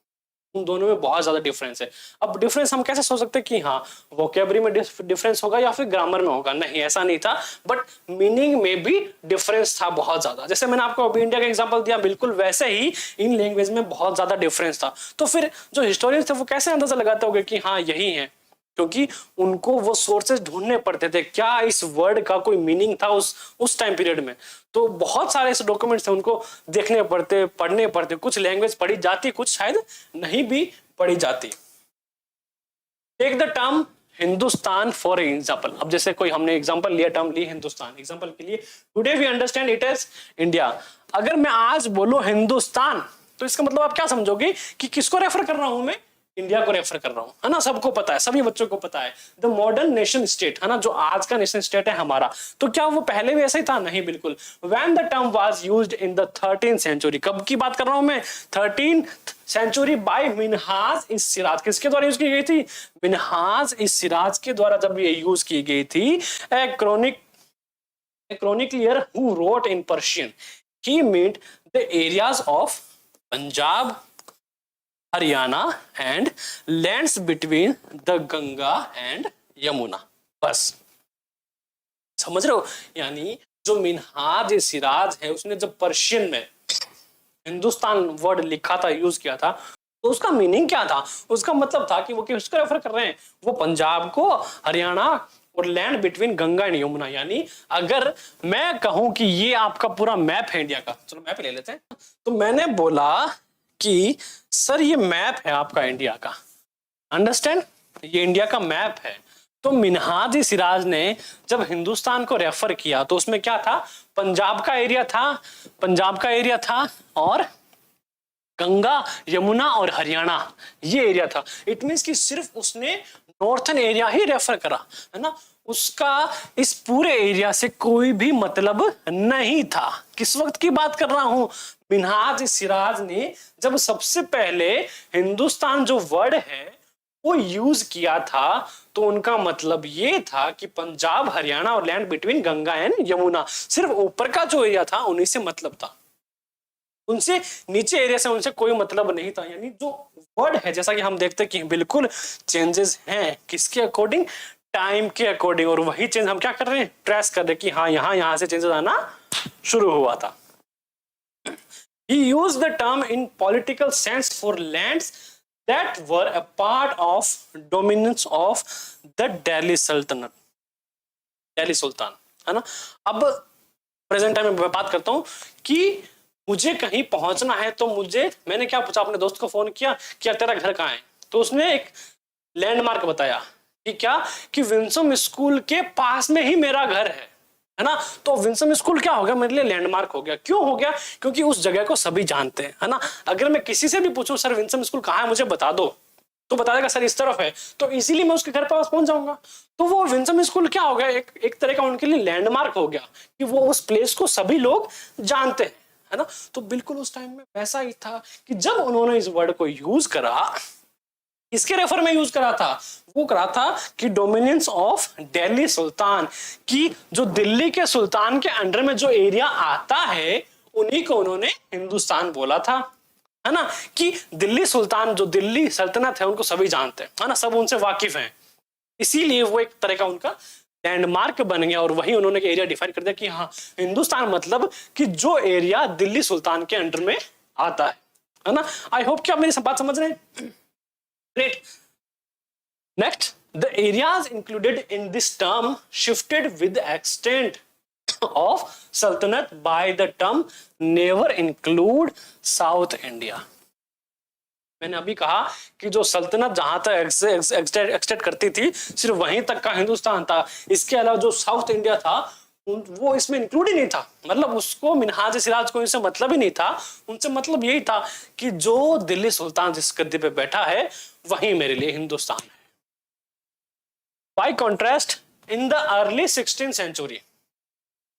उन दोनों में बहुत ज्यादा डिफरेंस है। अब डिफरेंस हम कैसे सोच सकते हैं कि हाँ वोकेबरी में डिफरेंस होगा या फिर ग्रामर में होगा, नहीं ऐसा नहीं था, बट मीनिंग में भी डिफरेंस था बहुत ज्यादा। जैसे मैंने आपको अभी इंडिया का एग्जांपल दिया, बिल्कुल वैसे ही इन लैंग्वेज में बहुत ज्यादा डिफरेंस था। तो फिर जो हिस्टोरियंस थे वो कैसे अंदाजा लगाते होंगे कि हाँ यही है, क्योंकि उनको वो सोर्सेज ढूंढने पड़ते थे, क्या इस वर्ड का कोई मीनिंग था उस टाइम पीरियड में। तो बहुत सारे ऐसे डॉक्यूमेंट्स थे, उनको देखने पड़ते, पढ़ने पड़ते। कुछ लैंग्वेज पढ़ी जाती, कुछ शायद नहीं भी पढ़ी जाती। Take the term Hindustan for example. अब जैसे कोई हमने एग्जाम्पल लिया, टर्म ली हिंदुस्तान एग्जाम्पल के लिए, today we understand it as India. अगर मैं आज बोलूं हिंदुस्तान, तो इसका मतलब आप क्या समझोगे कि किसको रेफर कर रहा हूं मैं, इंडिया को रेफर कर रहा हूं, है ना। सबको पता है, सभी बच्चों को पता है, द मॉडर्न नेशन स्टेट, है ना, जो आज का नेशन स्टेट है हमारा। तो क्या वो पहले भी ऐसा ही था? नहीं, बिल्कुल। When the term was used in the 13th century, कब की बात कर रहा हूं मैं, 13th सेंचुरी, बाय मिनहाज इस सिराज। किसके द्वारा यूज की गई थी? मिनहाज इस सिराज के द्वारा जब ये यूज की गई थी। ए chronicler who wrote in Persian, he meant the areas of Punjab, Haryana and lands between the Ganga and Yamuna. बस समझ रहे हो, यानी जो मिनहाज सिराज है उसने जब पर्शियन में हिंदुस्तान वर्ड लिखा था, यूज किया था, तो उसका मीनिंग क्या था? उसका मतलब था कि वो किसको रेफर कर रहे हैं, वो पंजाब को, हरियाणा और land between Ganga and Yamuna. यानी अगर मैं कहूं कि ये आपका पूरा मैप है इंडिया का, चलो मैप ले लेते हैं, तो मैंने बोला कि सर ये मैप है आपका इंडिया का, अंडरस्टैंड, ये इंडिया का मैप है। तो मिनहाज सिराज ने जब हिंदुस्तान को रेफर किया तो उसमें क्या था, पंजाब का एरिया था और गंगा, यमुना और हरियाणा ये एरिया था। इट मींस कि सिर्फ उसने नॉर्थन एरिया ही रेफर करा, है ना, उसका इस पूरे एरिया से कोई भी मतलब नहीं था। किस वक्त की बात कर रहा हूं, मिनहाज सिराज ने जब सबसे पहले हिंदुस्तान जो वर्ड है वो यूज किया था, तो उनका मतलब ये था कि पंजाब, हरियाणा और land between Ganga and Yamuna, सिर्फ ऊपर का जो एरिया था उन्हीं से मतलब था, उनसे नीचे एरिया से उनसे कोई मतलब नहीं था। यानी जो वर्ड है, जैसा कि हम देखते हैं कि बिल्कुल चेंजेस हैं, किसके अकॉर्डिंग, टाइम के अकॉर्डिंग, और वही चेंज हम क्या कर रहे हैं, ट्रेस कर रहे हैं कि हाँ यहां से चेंजेस आना शुरू हुआ था। He used the term in political sense for lands that were a part of dominance of the Delhi Sultanate, Delhi सुल्तान, है ना। अब प्रेजेंट टाइम में बात करता हूं कि मुझे कहीं पहुंचना है, तो मैंने क्या पूछा, अपने दोस्त को फोन किया कि तेरा घर कहाँ है, तो उसने एक लैंडमार्क बताया कि क्या, कि विंसम स्कूल के पास में ही मेरा घर है ना। तो विंसम स्कूल क्या हो गया मेरे लिए, लैंडमार्क हो गया। क्यों हो गया? क्योंकि उस जगह को सभी जानते हैं, है ना। अगर मैं किसी से भी पूछूं सर विंसम स्कूल कहाँ है मुझे बता दो, तो बता देगा सर इस तरफ है, तो इजीली मैं उसके घर पास पहुंच जाऊंगा। तो वो विंसम स्कूल क्या हो गया, एक तरह का उनके लिए लैंडमार्क हो गया कि वो उस प्लेस को सभी लोग जानते हैं, है ना। तो बिल्कुल उस टाइम में वैसा ही था कि जब उन्होंने इस वर्ड को यूज करा, इसके रेफर में यूज करा था, वो करा था कि डोमिनेंस ऑफ दिल्ली सुल्तान, की जो दिल्ली के सुल्तान के अंडर में जो एरिया आता है उन्हीं को उन्होंने हिंदुस्तान बोला था, है ना। कि दिल्ली सुल्तान, जो दिल्ली सल्तनत है उनको सभी जानते हैं, है ना, सब उनसे वाकिफ हैं, इसीलिए वो एक तरह का उनका लैंडमार्क बन गया। और वही उन्होंने एरिया डिफाइन कर दिया कि हाँ हिंदुस्तान मतलब कि जो एरिया दिल्ली सुल्तान के अंडर में आता है ना। आई होप कि आप मेरी बात समझ रहे हैं। Great. Next, the areas included in this term shifted with the extent of Sultanate by the term never include South India. मैंने अभी कहा कि जो सल्तनत जहां तक एक्सटेंड करती थी सिर्फ वहीं तक का हिंदुस्तान था, इसके अलावा जो साउथ इंडिया था वो इसमें इंक्लूड ही नहीं था। मतलब उसको मिनहाज सिराज को इनसे मतलब ही नहीं था, उनसे मतलब यही था कि जो दिल्ली सुल्तान जिस गद्दी पे बैठा है वही मेरे लिए हिंदुस्तान है। By contrast in the early 16th century,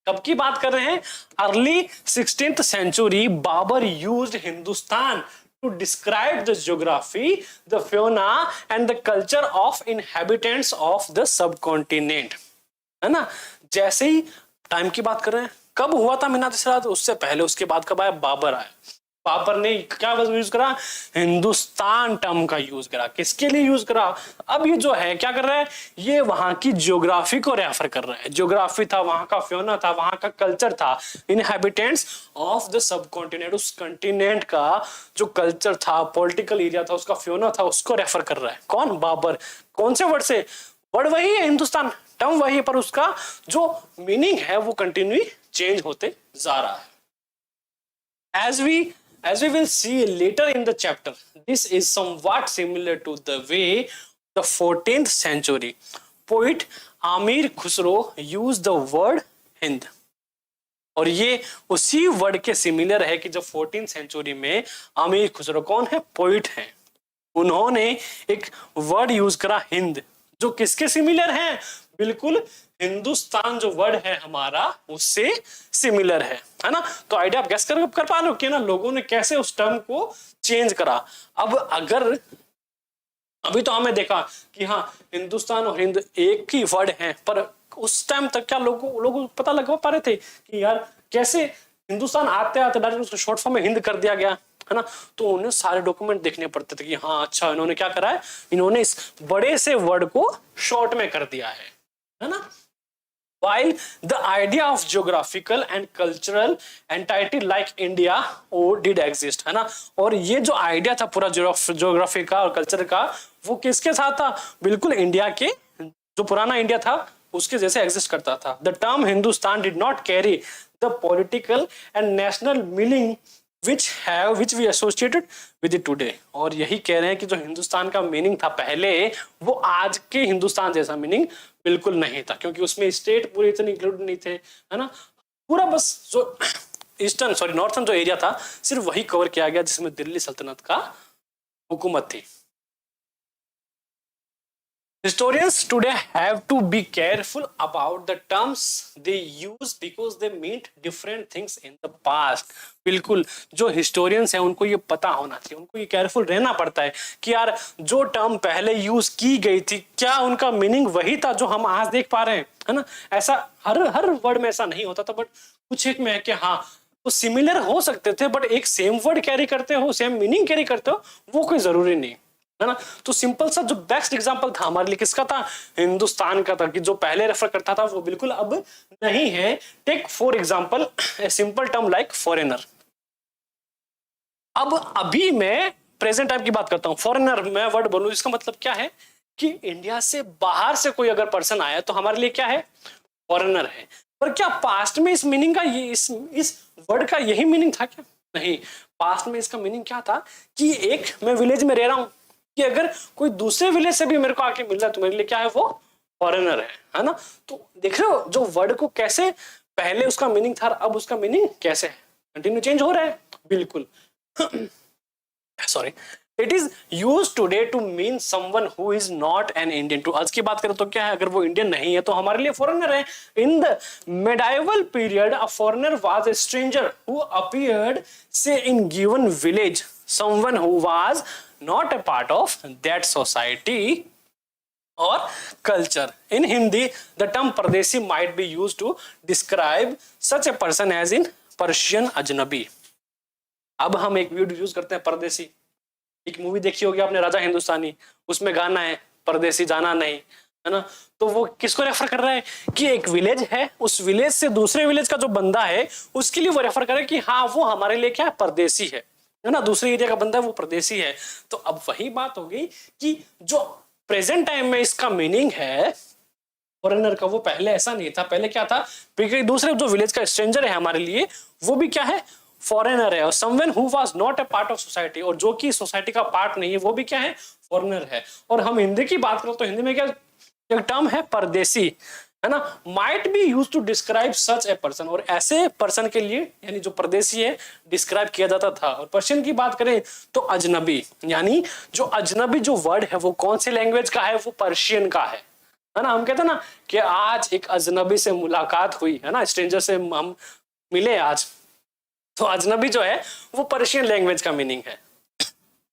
कब की बात कर रहे हैं, early 16th century, Babur used Hindustan to describe the geography, the fauna and the culture of inhabitants of the subcontinent, है ना। जैसे ही टाइम की बात कर रहे हैं, कब हुआ था मीनाद इसरात, उससे पहले, उसके बाद कब आया, बाबर आया। बाबर ने क्या यूज करा, हिंदुस्तान टर्म का यूज करा। किसके लिए यूज करा, अब ये जो है क्या कर रहा है, ये वहां की ज्योग्राफी को रेफर कर रहा है। ज्योग्राफी था, वहां का फ्योना था, वहां का कल्चर था, inhabitants of the sub continent, उस कॉन्टिनेंट का जो कल्चर था, पॉलिटिकल एरिया था, उसका फ्योना था, उसको रेफर कर रहा है। कौन, बाबर। कौन से वर्ड से, वर्ड वही है हिंदुस्तान, टर्म वही है, पर उसका जो मीनिंग है वो कंटिन्यू चेंज होते जा रहा है। As we will see later in the chapter, this is somewhat similar to the way the 14th century poet Amir Khusro used the word Hind, और ये उसी वर्ड के सिमिलर है कि जब 14th सेंचुरी में आमिर खुसरो, कौन है, पोइट है, उन्होंने एक वर्ड यूज करा हिंद, जो किसके सिमिलर है, बिल्कुल हिंदुस्तान जो वर्ड है हमारा उससे सिमिलर है ना। तो आइडिया आप गैस कर पा रहे हो कि ना लोगों ने कैसे उस टर्म को चेंज करा। अब अगर अभी तो हमें देखा कि हाँ हिंदुस्तान और हिंद एक ही वर्ड है, पर उस टाइम तक क्या लोगों पता लगा पा रहे थे कि यार कैसे हिंदुस्तान आते आते डायरेक्ट उसको शॉर्ट फॉर्म में हिंद कर दिया गया, है ना। तो उन्हें सारे डॉक्यूमेंट देखने पड़ते थे कि हाँ अच्छा इन्होंने क्या करा है, इन्होंने इस बड़े से वर्ड को शॉर्ट में कर दिया है ना। While the idea of geographical and cultural entity like India did exist, है ना, और ये जो आइडिया था पूरा ज्योग्राफी का और कल्चर का, वो किसके साथ था, बिल्कुल इंडिया के, जो पुराना इंडिया था उसके जैसे एग्जिस्ट करता था। The term Hindustan did not carry the political and national meaning which we associated with it today, और यही कह रहे हैं कि जो हिंदुस्तान का मीनिंग था पहले, वो आज के हिंदुस्तान जैसा मीनिंग बिल्कुल नहीं था, क्योंकि उसमें स्टेट पूरे इतने इंक्लूड नहीं थे, है ना। पूरा बस जो नॉर्थन जो एरिया था सिर्फ वही कवर किया गया जिसमें दिल्ली सल्तनत का हुकूमत थी। Historians today have to be careful about the terms they use because they meant different things in the past. बिल्कुल जो हिस्टोरियंस है उनको ये पता होना चाहिए, उनको ये केयरफुल रहना पड़ता है कि यार जो टर्म पहले यूज की गई थी क्या उनका मीनिंग वही था जो हम आज देख पा रहे हैं, है ना। ऐसा हर वर्ड में ऐसा नहीं होता था, बट कुछ एक में है कि हाँ वो सिमिलर हो सकते थे, बट एक सेम वर्ड कैरी करते हो, सेम मीनिंग कैरी करते हो, वो कोई जरूरी नहीं, है ना। तो सिंपल सा जो बेस्ट एग्जांपल था हमारे लिए किसका था, हिंदुस्तान का था, कि जो पहले रेफर करता था वो बिल्कुल अब नहीं है। Take for example a simple term like foreigner. अब अभी मैं प्रेजेंट टाइम की बात करता हूं, फॉरेनर मैं वर्ड बोलूं इसका मतलब क्या है कि इंडिया से बाहर से कोई अगर पर्सन आया तो हमारे लिए क्या है, फॉरेनर है। पर क्या पास्ट में इस मीनिंग का इस वर्ड का यही मीनिंग था क्या, नहीं। पास्ट में इसका मीनिंग क्या था कि एक मैं विलेज में रह रहा हूं, कि अगर कोई दूसरे विलेज से भी मेरे को आके मिल रहा है तो मेरे लिए क्या है, वो फॉरेनर है ना। तो देख रहे हो जो वर्ड को कैसे पहले उसका मीनिंग था अब उसका मीनिंग कैसे है, कंटिन्यू चेंज हो रहा है, बिल्कुल। Sorry, it is used today to mean someone who is not an Indian. To आज की बात करें तो क्या है, अगर वो इंडियन नहीं है तो हमारे लिए फॉरेनर है। In the medieval period a foreigner was a stranger who appeared say in given village, someone who was not a part of that society or culture. In Hindi, the term Pardesi might be used to describe such a person as in Persian Ajnabi. अब हम एक word use करते हैं परदेसी। एक movie देखी होगी आपने राजा हिंदुस्तानी, उसमें गाना है परदेसी जाना नहीं, है ना। तो वो किसको रेफर कर रहा है कि एक विलेज है, उस विलेज से दूसरे विलेज का जो बंदा है उसके लिए वो रेफर कर रहा है कि हाँ वो हमारे लिए क्या है, परदेसी है ना। दूसरे एरिया का बंदा है वो परदेसी है। तो अब वही बात होगी कि जो प्रेजेंट टाइम में इसका मीनिंग है फॉरेनर का, वो पहले ऐसा नहीं था। पहले क्या था, दूसरे जो विलेज का स्ट्रेंजर है हमारे लिए वो भी क्या है, फॉरेनर है। और someone who was not a part of society, और जो कि सोसाइटी का पार्ट नहीं है वो भी क्या है, फॉरेनर है। और हम हिंदी की बात करें तो हिंदी में क्या एक टर्म है परदेसी, है ना, might be use to describe such a person, और ऐसे पर्सन के लिए यानी जो परदेसी है डिस्क्राइब किया जाता था। और पर्शियन की बात करें तो अजनबी, यानी जो अजनबी जो वर्ड है वो कौन सी लैंग्वेज का है, वो पर्शियन का है है ना। हम कहते हैं ना कि आज एक अजनबी से मुलाकात हुई, है ना, स्ट्रेंजर से हम मिले आज। तो अजनबी जो है वो पर्शियन लैंग्वेज का मीनिंग है,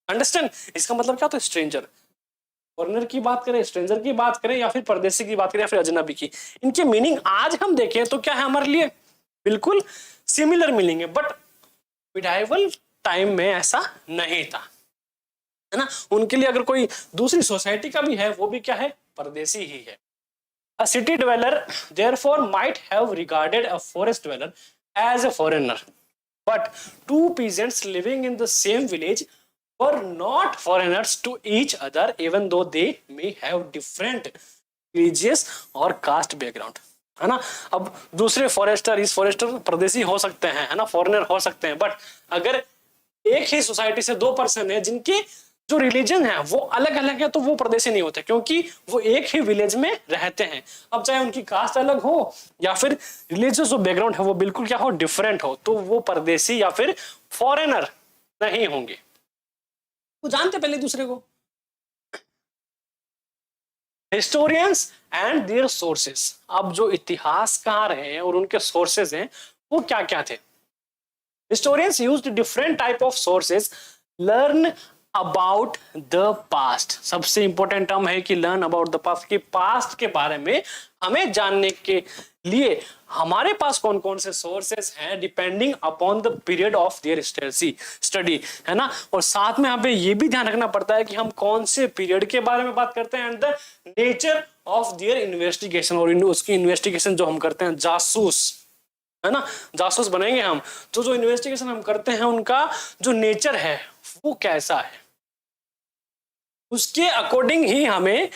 अंडरस्टैंड। इसका मतलब क्या होता है, स्ट्रेंजर। फॉरेनर की बात करें, स्ट्रेंजर की बात करें, या फिर परदेसी की बात करें, या फिर अजनबी की, इनके मीनिंग आज हम देखें तो क्या है हमारे लिए बिल्कुल सिमिलर मीनिंग है। बट मिडाइवल टाइम में ऐसा नहीं था, है ना। उनके लिए अगर कोई दूसरी सोसाइटी का भी है, वो भी क्या है, परदेसी ही है। A city dweller therefore might have regarded a forest dweller as a foreigner, but two peasants living in the same village were not foreigners to each other, even though they may have different religious or caste background, है ना। अब दूसरे forester, इस forester परदेसी हो सकते हैं, है ना, फॉरेनर हो सकते हैं, बट अगर एक ही सोसाइटी से दो पर्सन है जिनकी जो रिलीजन है वो अलग अलग है, तो वो परदेसी नहीं होते, क्योंकि वो एक ही विलेज में रहते हैं। अब चाहे उनकी कास्ट अलग हो या फिर रिलीजियस जो बैकग्राउंड है वो बिल्कुल क्या हो, डिफरेंट हो, तो वो परदेसी या फिर फॉरेनर नहीं होंगे। वो जानते पहले दूसरे को। हिस्टोरियंस एंड देयर सोर्सेस, अब जो इतिहासकार हैं और उनके सोर्सेज हैं वो क्या क्या थे। Historians used different type of sources learn about the past. सबसे इंपॉर्टेंट टर्म है कि लर्न अबाउट द पास्ट, कि पास्ट के बारे में हमें जानने के लिए हमारे पास कौन कौन से सोर्सेस हैं, depending upon the period of their study, है ना। और साथ में यहाँ पे ये भी ध्यान रखना पड़ता है कि हम कौन से पीरियड के बारे में बात करते हैं, and the nature of their investigation, और उसकी इन्वेस्टिगेशन जो हम करते हैं, जासूस, है ना, जासूस बनेंगे हम, तो जो इन्वेस्टिगेशन हम करते हैं उनका जो नेचर है वो कैसा है, उसके अकॉर्डिंग ही हमें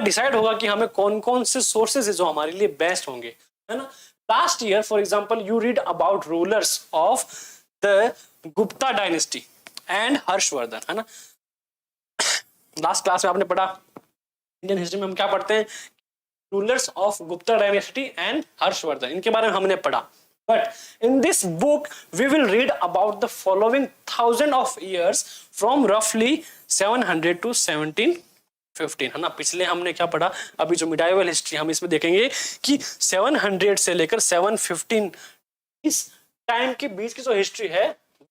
डिसाइड होगा कि हमें कौन कौन से सोर्सेज है जो हमारे लिए बेस्ट होंगे, है ना। Last year for example you read about rulers of the Gupta dynasty and Harshvardhan, है ना। लास्ट क्लास में आपने पढ़ा, इंडियन हिस्ट्री में हम क्या पढ़ते हैं, rulers of Gupta dynasty and Harshvardhan, इनके बारे में हमने पढ़ा। But in this book we will read about the following thousand of years from roughly 700 to 1715, है ना। पिछले हमने क्या पढ़ा, अभी जो मिडाइवल हिस्ट्री हम इसमें देखेंगे कि 700 से लेकर 715 इस टाइम के बीच की जो हिस्ट्री है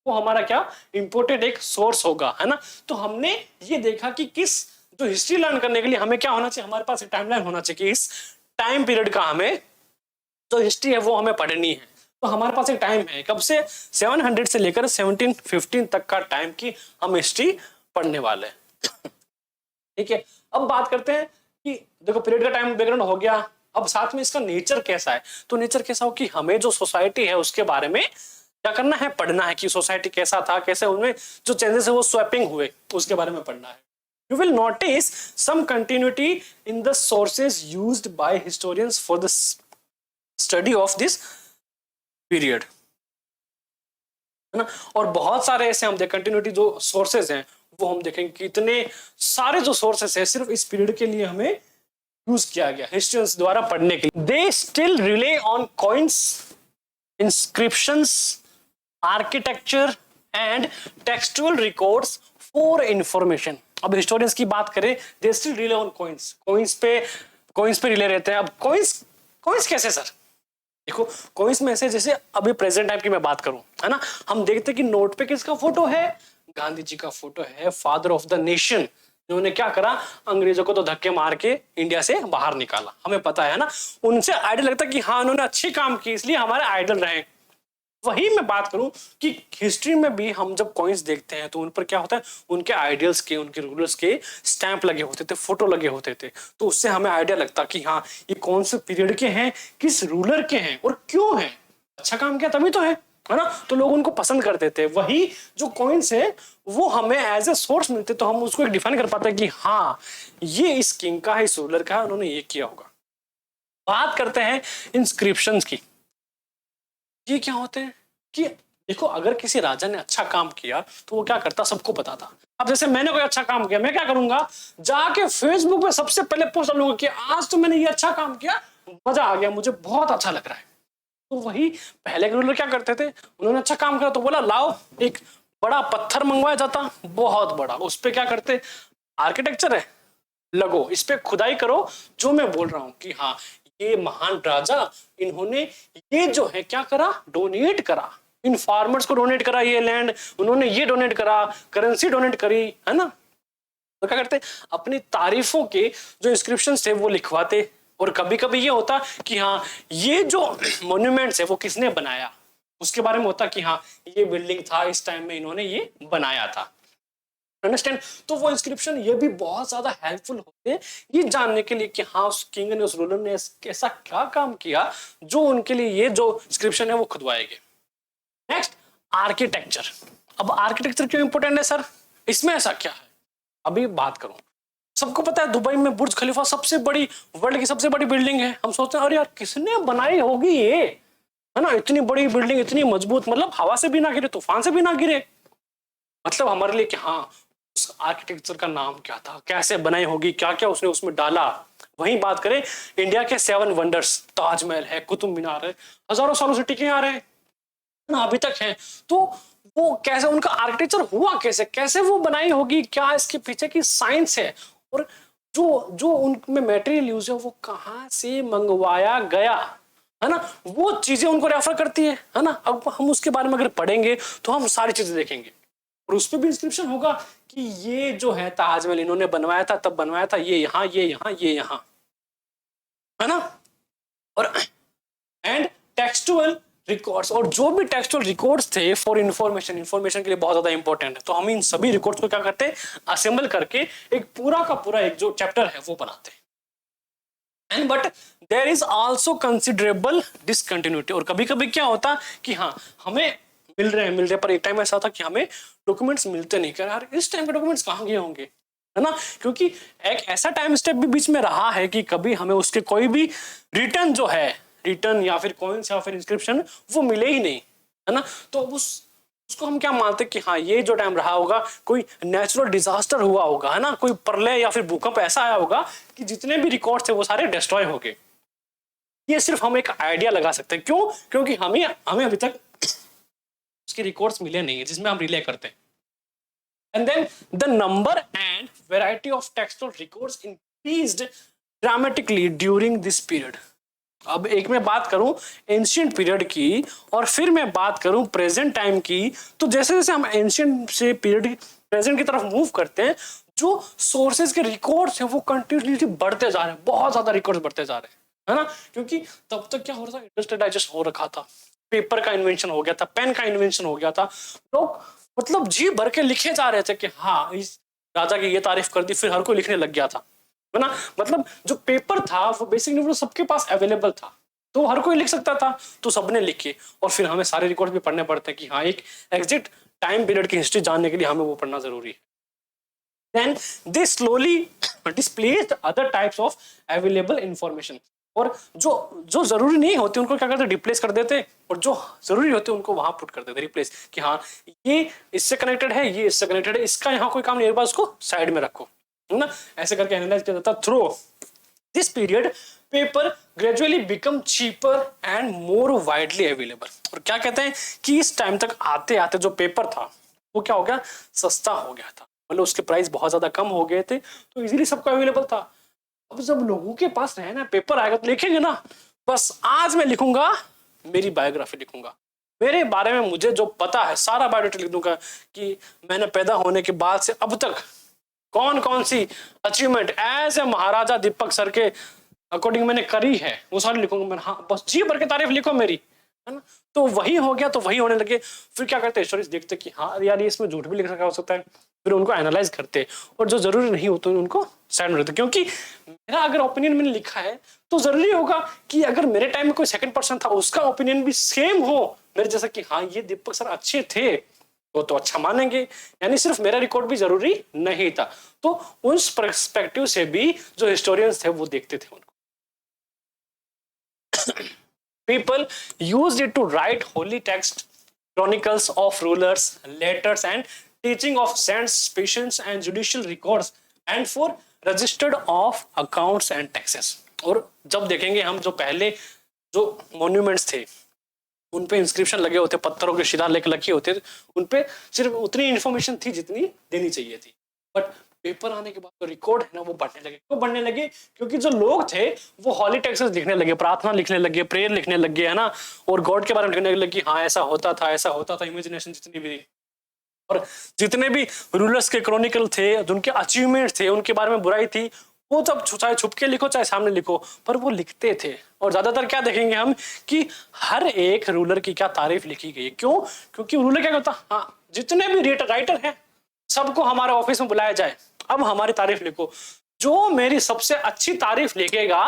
वो हमारा क्या इंपोर्टेंट एक सोर्स होगा, है ना। तो हमने ये देखा कि किस जो हिस्ट्री लर्न करने के लिए हमें क्या होना चाहिए, हमारे पास एक टाइमलाइन होना चाहिए कि इस टाइम पीरियड का हमें जो हिस्ट्री है वो हमें पढ़नी है। तो हमारे पास एक टाइम है, कब से, 700 से लेकर 1715 तक का टाइम की हम हिस्ट्री पढ़ने वाले हैं। ठीक है, अब बात करते हैं कि देखो पीरियड का टाइम बैकग्राउंड हो गया, अब साथ में इसका नेचर कैसा है। तो नेचर कैसा हो कि हमें जो सोसाइटी है उसके बारे में क्या करना है, पढ़ना है कि सोसाइटी कैसा था, कैसे उनमें जो चेंजेस है वो स्वैपिंग हुए, उसके बारे में पढ़ना है। You will notice some continuity in the sources used by historians for the study of this period, है ना। और बहुत सारे ऐसे हम देख कंटिन्यूटी जो सोर्सेज हैं वो हम देखेंगे कि इतने सारे जो सोर्सेज हैं सिर्फ इस पीरियड के लिए हमें यूज किया गया हिस्ट्रियंस द्वारा पढ़ने के लिए। They still relay on coins, inscriptions, architecture and textual records for information. अब हिस्टोरियंस की बात करें, they still relay on coins, coins पे रिले रहते हैं। अब कॉइन्स कैसे सर, देखो कॉइन्स में से जैसे अभी प्रेजेंट टाइम की मैं बात करूं, है ना, हम देखते हैं कि नोट पे किसका फोटो है, गांधी जी का फोटो है, फादर ऑफ द नेशन, जिन्होंने क्या करा, अंग्रेजों को तो धक्के मार के इंडिया से बाहर निकाला, हमें पता है ना। उनसे आइडियल लगता है कि हाँ उन्होंने अच्छी काम की इसलिए हमारे आइडल रहे। वही मैं बात करूं कि हिस्ट्री में भी हम जब कॉइन्स देखते हैं तो उन पर क्या होता है, उनके आइडियल्स के, उनके रूलर्स के स्टैंप लगे होते थे, फोटो लगे होते थे, तो उससे हमें आइडिया लगता कि हाँ ये कौन से पीरियड के हैं, किस रूलर के हैं और क्यों हैं, अच्छा काम किया तभी तो है ना। तो लोग उनको पसंद करते थे। वही जो कॉइन्स है वो हमें एज ए सोर्स मिलते, तो हम उसको एक डिफाइन कर पाते हैं कि हाँ ये इस किंग का है, इस रूलर का है, उन्होंने ये किया होगा। बात करते हैं इंस्क्रिप्शंस की। ये क्या होते हैं कि देखो अगर किसी राजा ने अच्छा काम किया तो वो क्या करता, सबको बताता। अब जैसे मैंने कोई अच्छा काम किया, मैं क्या करूंगा, जाके फेसबुक पे सबसे पहले पोस्ट डालूंगा कि आज तो मैंने ये अच्छा काम किया, मजा आ गया, मुझे बहुत अच्छा लग रहा है। तो वही पहले के रूलर क्या करते थे, उन्होंने अच्छा काम किया तो बोला लाओ एक बड़ा पत्थर मंगवाया जाता, बहुत बड़ा, उस पर क्या करते, आर्किटेक्चर है, लगो, इस पे खुदाई करो, जो मैं बोल रहा हूं कि हाँ ये महान राजा, इन्होंने ये जो है क्या करा, डोनेट करा, इन फार्मर्स को डोनेट करा ये लैंड, उन्होंने ये डोनेट करा, करेंसी डोनेट करी, है ना। तो क्या करते, अपनी तारीफों के जो इंस्क्रिप्शन थे वो लिखवाते। और कभी कभी ये होता कि हाँ ये जो मॉन्यूमेंट्स है वो किसने बनाया, उसके बारे में होता कि हाँ ये बिल्डिंग था, इस टाइम में इन्होंने ये बनाया था, अंडरस्टैंड। तो वो इंस्क्रिप्शन ये भी बहुत ज्यादा हेल्पफुल होते हैं ये जानने के लिए कि हाँ उस किंग ने, उस रूलर ने ऐसा क्या काम किया जो उनके लिए ये जो इंस्क्रिप्शन है वो खुदवाएंगे। Next, architecture. अब आर्किटेक्चर क्यों इंपॉर्टेंट है सर, इसमें ऐसा क्या है, अभी बात करूं। सबको पता है दुबई में बुर्ज खलीफा सबसे बड़ी, वर्ल्ड की सबसे बड़ी बिल्डिंग है। हम सोचते हैं अरे यार किसने बनाई होगी ये, है ना, इतनी बड़ी बिल्डिंग, इतनी मजबूत, मतलब हवा से भी ना गिरे, तूफान से भी ना गिरे। मतलब हमारे लिए कि हाँ उस आर्किटेक्चर का नाम क्या था, कैसे बनाई होगी, क्या क्या उसने उसमें डाला। वहीं बात करें इंडिया के 7 वंडर्स, ताजमहल है, कुतुब मीनार है, हजारों सालों से टिके आ रहे हैं ना, अभी तक है। तो वो कैसे, उनका आर्किटेक्चर हुआ कैसे, कैसे वो बनाई होगी, क्या इसके पीछे की साइंस है, और जो जो उनमें मटेरियल यूज है वो कहाँ से मंगवाया गया, है ना, वो चीजें उनको रेफर करती है ना। अब हम उसके बारे में अगर पढ़ेंगे तो हम सारी चीजें देखेंगे, और उस पर भी इंस्क्रिप्शन होगा कि ये जो है ताजमहल इन्होंने बनवाया था, तब बनवाया था, ये यहाँ, ये यहाँ, ये यहाँ, है ना। और एंड टेक्सचुअल रिकॉर्ड्स, और जो भी टेक्सचुअल रिकॉर्ड्स थे फॉर इंफॉर्मेशन, इंफॉर्मेशन के लिए बहुत ज्यादा इंपॉर्टेंट है। तो हम इन सभी रिकॉर्ड्स को क्या करते हैं, असेंबल करके एक पूरा का पूरा एक जो चैप्टर है वो बनाते हैं। And but there is also considerable discontinuity, और कभी कभी क्या होता कि हाँ हमें मिल रहे हैं, पर एक टाइम ऐसा था कि हमें डॉक्यूमेंट्स मिलते नहीं, कर यार इस टाइम के डॉक्यूमेंट्स कहाँ गए होंगे, है ना। क्योंकि एक ऐसा टाइम स्टेप भी बीच में रहा है कि कभी हमें उसके कोई भी रिटर्न जो है, रिटर्न या फिर कॉइन्स या फिर इंस्क्रिप्शन वो मिले ही नहीं, है ना। तो उसको हम क्या मानते कि हाँ ये जो टाइम रहा होगा कोई नेचुरल डिजास्टर हुआ होगा, है ना, कोई प्रलय या फिर भूकंप ऐसा आया होगा कि जितने भी रिकॉर्ड्स थे वो सारे डिस्ट्रॉय हो गए। ये सिर्फ हम एक आइडिया लगा सकते हैं, क्यों, क्योंकि हमें अभी तक उसके रिकॉर्ड्स मिले नहीं है जिसमें हम रिले करते हैं। And then the number and variety of textual records increased dramatically during this period. अब एक मैं बात करूं एंशियंट पीरियड की और फिर मैं बात करूं प्रेजेंट टाइम की, तो जैसे जैसे हम एंशियंट से पीरियड प्रेजेंट की तरफ मूव करते हैं, जो सोर्सेज के रिकॉर्ड्स हैं वो कंटिन्यूसली बढ़ते जा रहे हैं, बहुत ज्यादा रिकॉर्ड्स बढ़ते जा रहे हैं, है ना। क्योंकि तब तक क्या हो रहा था, इंडस्ट्रियलाइजेशन हो रखा था, पेपर का इन्वेंशन हो गया था, पेन का इन्वेंशन हो गया था, लोग मतलब जी भर के लिखे जा रहे थे कि हाँ इस राजा की ये तारीफ कर दी, फिर हर कोई लिखने लग गया था, है ना। मतलब जो पेपर था वो बेसिकली वो सबके पास अवेलेबल था, तो हर कोई लिख सकता था, तो सबने लिखे। और फिर हमें सारे रिकॉर्ड भी पढ़ने पड़ते हैं कि हाँ एक एग्जैक्ट टाइम पीरियड की हिस्ट्री जानने के लिए हमें वो पढ़ना जरूरी है। Then they slowly displaced other types of available information, और जो जो जरूरी नहीं होते उनको क्या करते, रिप्लेस कर देते, और जो जरूरी होते उनको वहां पुट कर देते रिप्लेस, कि हाँ ये इससे कनेक्टेड है, ये इससे कनेक्टेड है, इसका यहाँ कोई काम नहीं, बस उसको साइड में रखो, है ना। ऐसे करके एनालाइज किया जाता। Through this period paper gradually become cheaper and more widely available, और क्या कहते हैं कि इस टाइम तक आते आते जो पेपर था वो क्या हो गया, सस्ता हो गया था, मतलब उसके प्राइस बहुत ज्यादा कम हो गए थे, तो इजीली सबको अवेलेबल था। अब जब लोगों के पास रहे ना, पेपर आएगा तो लिखेंगे ना, बस आज मैं लिखूंगा, मेरी बायोग्राफी लिखूंगा, मेरे बारे में मुझे जो पता है सारा बायोडाटा लिख दूंगा, कि मैंने पैदा होने के बाद से अब तक कौन कौन सी achievement as a Maharaja Deepak sir के अकॉर्डिंग मैंने करी है, वो सारी लिखूंगा मैं। हाँ बस जी भर के तारीफ लिखो मेरी, है ना। तो वही हो गया, तो वही होने लगे। फिर क्या करते हैं, स्टोरीज देखते कि हाँ यार ये इसमें झूठ भी लिख रखा हो सकता है, फिर उनको एनालाइज करते, और जो जरूरी नहीं होता उनको साइड में रखते। क्योंकि मेरा अगर ओपिनियन मैंने लिखा है तो जरूरी होगा कि अगर मेरे टाइम में कोई सेकंड पर्सन था उसका ओपिनियन भी सेम हो मेरे जैसा, कि हाँ ये दीपक सर अच्छे थे, तो अच्छा मानेंगे। यानी सिर्फ मेरा रिकॉर्ड भी जरूरी नहीं था, तो उस पर्सपेक्टिव से भी जो हिस्टोरियंस थे वो देखते थे उनको। People used it to write holy text, chronicles of rulers, letters and teaching of saints, patience and judicial records, and for registered of accounts and taxes. और जब देखेंगे हम जो पहले जो मॉन्यूमेंट्स थे उन पे इंस्क्रिप्शन लगे होते, पत्थरों के शिलालेख लगे होते, उन पे सिर्फ उतनी इंफॉर्मेशन थी जितनी देनी चाहिए थी। बट पेपर आने के बाद तो रिकॉर्ड है ना वो बढ़ने लगे। क्यों बढ़ने लगे? क्योंकि जो लोग थे वो हॉली टेक्स्ट्स लिखने लगे, प्रार्थना लिखने लगे, प्रेयर लिखने लगे, है ना, और गॉड के बारे में लिखने लगे कि हाँ ऐसा होता था, ऐसा होता था। इमेजिनेशन जितनी भी, और जितने भी रूलर्स के क्रॉनिकल थे, उनके अचीवमेंट्स थे, उनके बारे में बुराई थी, वो सब चाहे छुप के लिखो चाहे सामने लिखो, पर वो लिखते थे। और ज्यादातर क्या देखेंगे हम कि हर एक रूलर की क्या तारीफ लिखी गई है। क्यों? क्योंकि रूलर क्या करता, हाँ जितने भी राइटर हैं सबको हमारे ऑफिस में बुलाया जाए, अब हमारी तारीफ लिखो, जो मेरी सबसे अच्छी तारीफ लिखेगा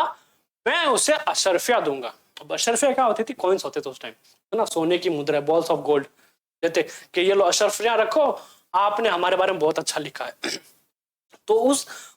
मैं उसे अशरफिया दूंगा। अब अशरफिया क्या होती थी? कॉइन्स होते थे उस टाइम, है ना, सोने की मुद्रा, बॉल्स ऑफ गोल्ड देते कि ये लो अशरफिया रखो, आपने हमारे बारे में बहुत अच्छा लिखा है। तो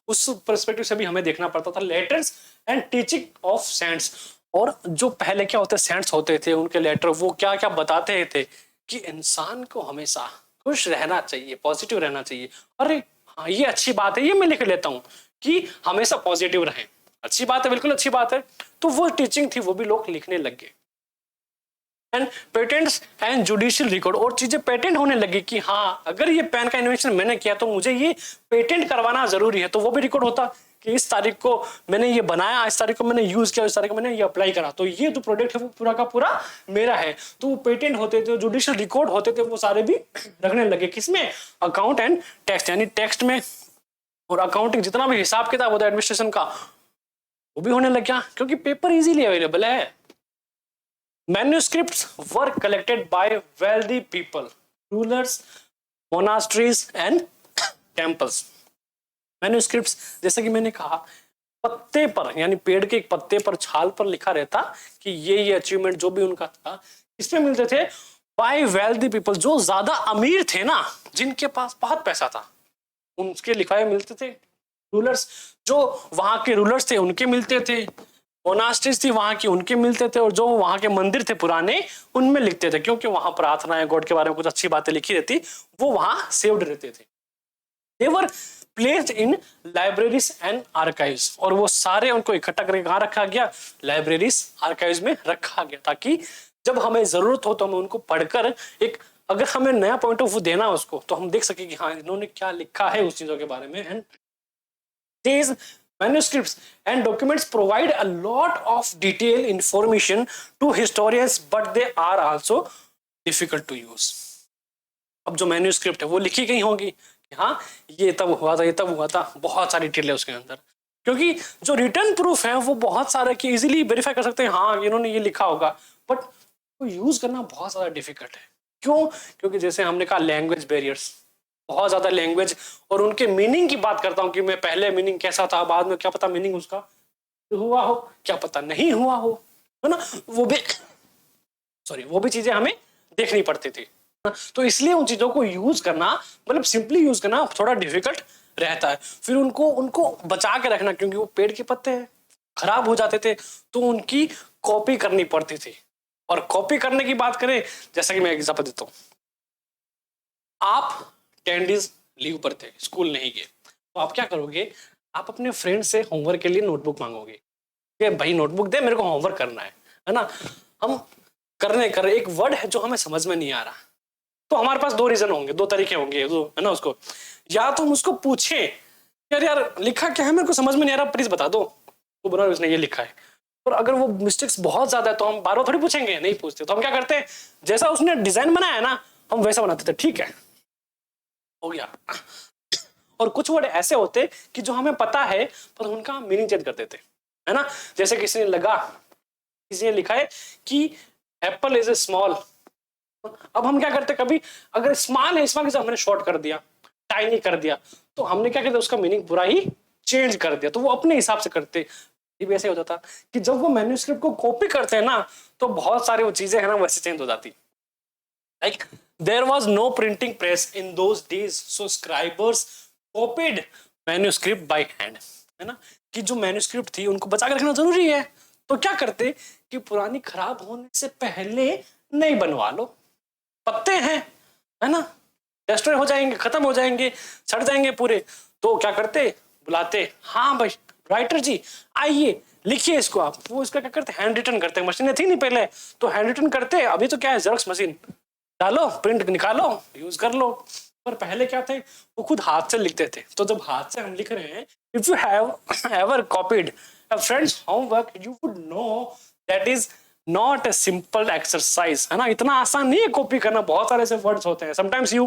उस पर्सपेक्टिव से भी हमें देखना पड़ता था letters and teaching of cents. और जो पहले क्या होते सेंट्स होते थे, उनके लेटर वो क्या क्या बताते थे कि इंसान को हमेशा खुश रहना चाहिए, पॉजिटिव रहना चाहिए। अरे हाँ ये अच्छी बात है, ये मैं लिख लेता हूँ कि हमेशा पॉजिटिव रहें, अच्छी बात है, बिल्कुल अच्छी बात है। तो वो टीचिंग थी, वो भी लोग लिखने लग गए। And patents and judicial record, और चीजें पेटेंट होने लगी कि हाँ अगर ये पेन का इन्वेंशन मैंने किया तो मुझे ये पेटेंट करवाना जरूरी है, तो वो भी रिकॉर्ड होता कि इस तारीख को मैंने ये बनाया, इस तारीख को मैंने यूज किया, इस तारीख को मैंने ये अप्लाई करा, तो ये जो प्रोडक्ट है वो पूरा का पूरा मेरा है। तो वो पेटेंट होते थे, जुडिशियल रिकॉर्ड होते थे, वो सारे भी रखने लगे। किसमें? अकाउंट एंड टेक्स्ट, यानी टेक्स्ट में। और अकाउंटिंग जितना भी हिसाब किताब होता है एडमिनिस्ट्रेशन का, वो भी होने लग गया क्योंकि पेपर इजीली अवेलेबल है। Manuscripts were collected by wealthy people, rulers, monasteries and temples. Manuscripts जैसे कि मैंने कहा पत्ते पर, यानी पेड़ के एक पत्ते पर, छाल पर लिखा रहता कि ये अचीवमेंट जो भी उनका था, इस पे मिलते थे बाय वेल्दी पीपल, जो ज्यादा अमीर थे ना, जिनके पास बहुत पैसा था, उनके लिखाए मिलते थे। रूलर्स, जो वहां के रूलर्स थे उनके मिलते थे। मोनास्ट्रीज थी वहां की, उनके मिलते थे। और जो वहां के मंदिर थे पुराने, उनमें लिखते थे, क्योंकि वहां प्रार्थनाएं, गॉड के बारे में कुछ अच्छी बातें लिखी रहती, वो वहां सेव्ड रहते थे। They were placed in libraries and archives, और वो सारे उनको इकट्ठा करके कहाँ रखा गया? लाइब्रेरीज, आर्काइव्स में रखा गया, ताकि जब हमें जरूरत हो तो हमें उनको पढ़कर एक, अगर हमें नया पॉइंट ऑफ व्यू देना उसको, तो हम देख सके कि हाँ इन्होंने क्या लिखा है उस चीजों के बारे में। And these manuscripts and documents provide a lot of detailed information to historians, but they are also difficult to use. अब जो मैन्यूस्क्रिप्ट है वो लिखी गई होंगी कि हाँ ये तब हुआ था, ये तब हुआ था, बहुत सारी डिटेल है उसके अंदर, क्योंकि जो रिटर्न प्रूफ है वो बहुत सारा कि इजीली वेरीफाई कर सकते हैं, हाँ इन्होंने ये लिखा होगा, बट वो यूज करना बहुत ज्यादा डिफिकल्ट है। क्यों? क्योंकि जैसे हमने कहा लैंग्वेज बैरियर्स, बहुत ज्यादा लैंग्वेज, और उनके मीनिंग की बात करता हूँ कि मैं पहले मीनिंग कैसा था, बाद में क्या पता मीनिंग उसका हुआ हो, क्या पता नहीं हुआ हो, है ना, वो भी चीजें हमें देखनी पड़ती थी। तो इसलिए उन चीजों को यूज करना, मतलब सिंपली यूज करना थोड़ा डिफिकल्ट रहता है। फिर उनको बचा के रखना, क्योंकि वो पेड़ के पत्ते हैं, खराब हो जाते थे, तो उनकी कॉपी करनी पड़ती थी। और कॉपी करने की बात करें, जैसा कि मैं एग्जांपल देता हूँ, आप 10 डेज लीव पर थे, स्कूल नहीं गए, तो आप क्या करोगे? आप अपने फ्रेंड से होमवर्क के लिए नोटबुक मांगोगे कि भाई नोटबुक दे, मेरे को होमवर्क करना है ना। हम कर एक वर्ड है जो हमें समझ में नहीं आ रहा, तो हमारे पास 2 रीजन होंगे, 2 तरीके होंगे, है ना, उसको या तो हम उसको पूछे यार लिखा क्या है, मेरे को समझ में नहीं आ रहा, प्लीज बता दो, तो बोला उसने ये लिखा है। और अगर वो मिस्टेक्स बहुत ज्यादा है तो हम बार बार थोड़ी पूछेंगे, नहीं पूछते, तो हम क्या करते हैं, जैसा उसने डिजाइन बनाया है ना, हम वैसा बनाते थे, ठीक है हो गया। और कुछ वर्ड ऐसे होते कि जो हमें पता है पर उनका मीनिंग चेंज कर देते, है ना। जैसे किसी ने लिखा है कि एप्पल इज ए स्मॉल, अब हम क्या करते, कभी अगर स्मॉल है, स्मॉल के हमने शॉर्ट कर दिया, टाइनी कर दिया, तो हमने क्या करते, उसका मीनिंग पूरा ही चेंज कर दिया, तो वो अपने हिसाब से करते। ये भी ऐसे हो जाता कि जब वो मैन्यूस्क्रिप्ट को कॉपी करते हैं ना, तो बहुत सारी वो चीजें है ना वैसे चेंज हो जाती। Like there was no printing press in those days, so scribers copied manuscript by hand, है ना, कि जो मैन्यूस्क्रिप्ट थी उनको बचा के रखना जरूरी है, तो क्या करते कि पुरानी खराब होने से पहले नई बनवा लो, पत्ते हैं, है ना, डेस्ट्रॉय हो जाएंगे, खत्म हो जाएंगे, सड़ जाएंगे पूरे, तो क्या करते, बुलाते, हाँ भाई राइटर जी आइए लिखिए इसको आप। वो इसका क्या करते, हैंड रिटन करते, मशीनें थी नहीं पहले, तो हैंड रिटन करते, अभी तो क्या है जेरॉक्स मशीन, डालो प्रिंट निकालो यूज कर लो। पर पहले क्या थे, वो खुद हाथ से लिखते थे। तो जब हाथ से हम लिख रहे हैं, if you have ever copied a friends homework you would know that is not a simple exercise, है ना। इतना आसान नहीं है कॉपी करना, बहुत सारे ऐसे वर्ड्स होते हैं। Sometimes you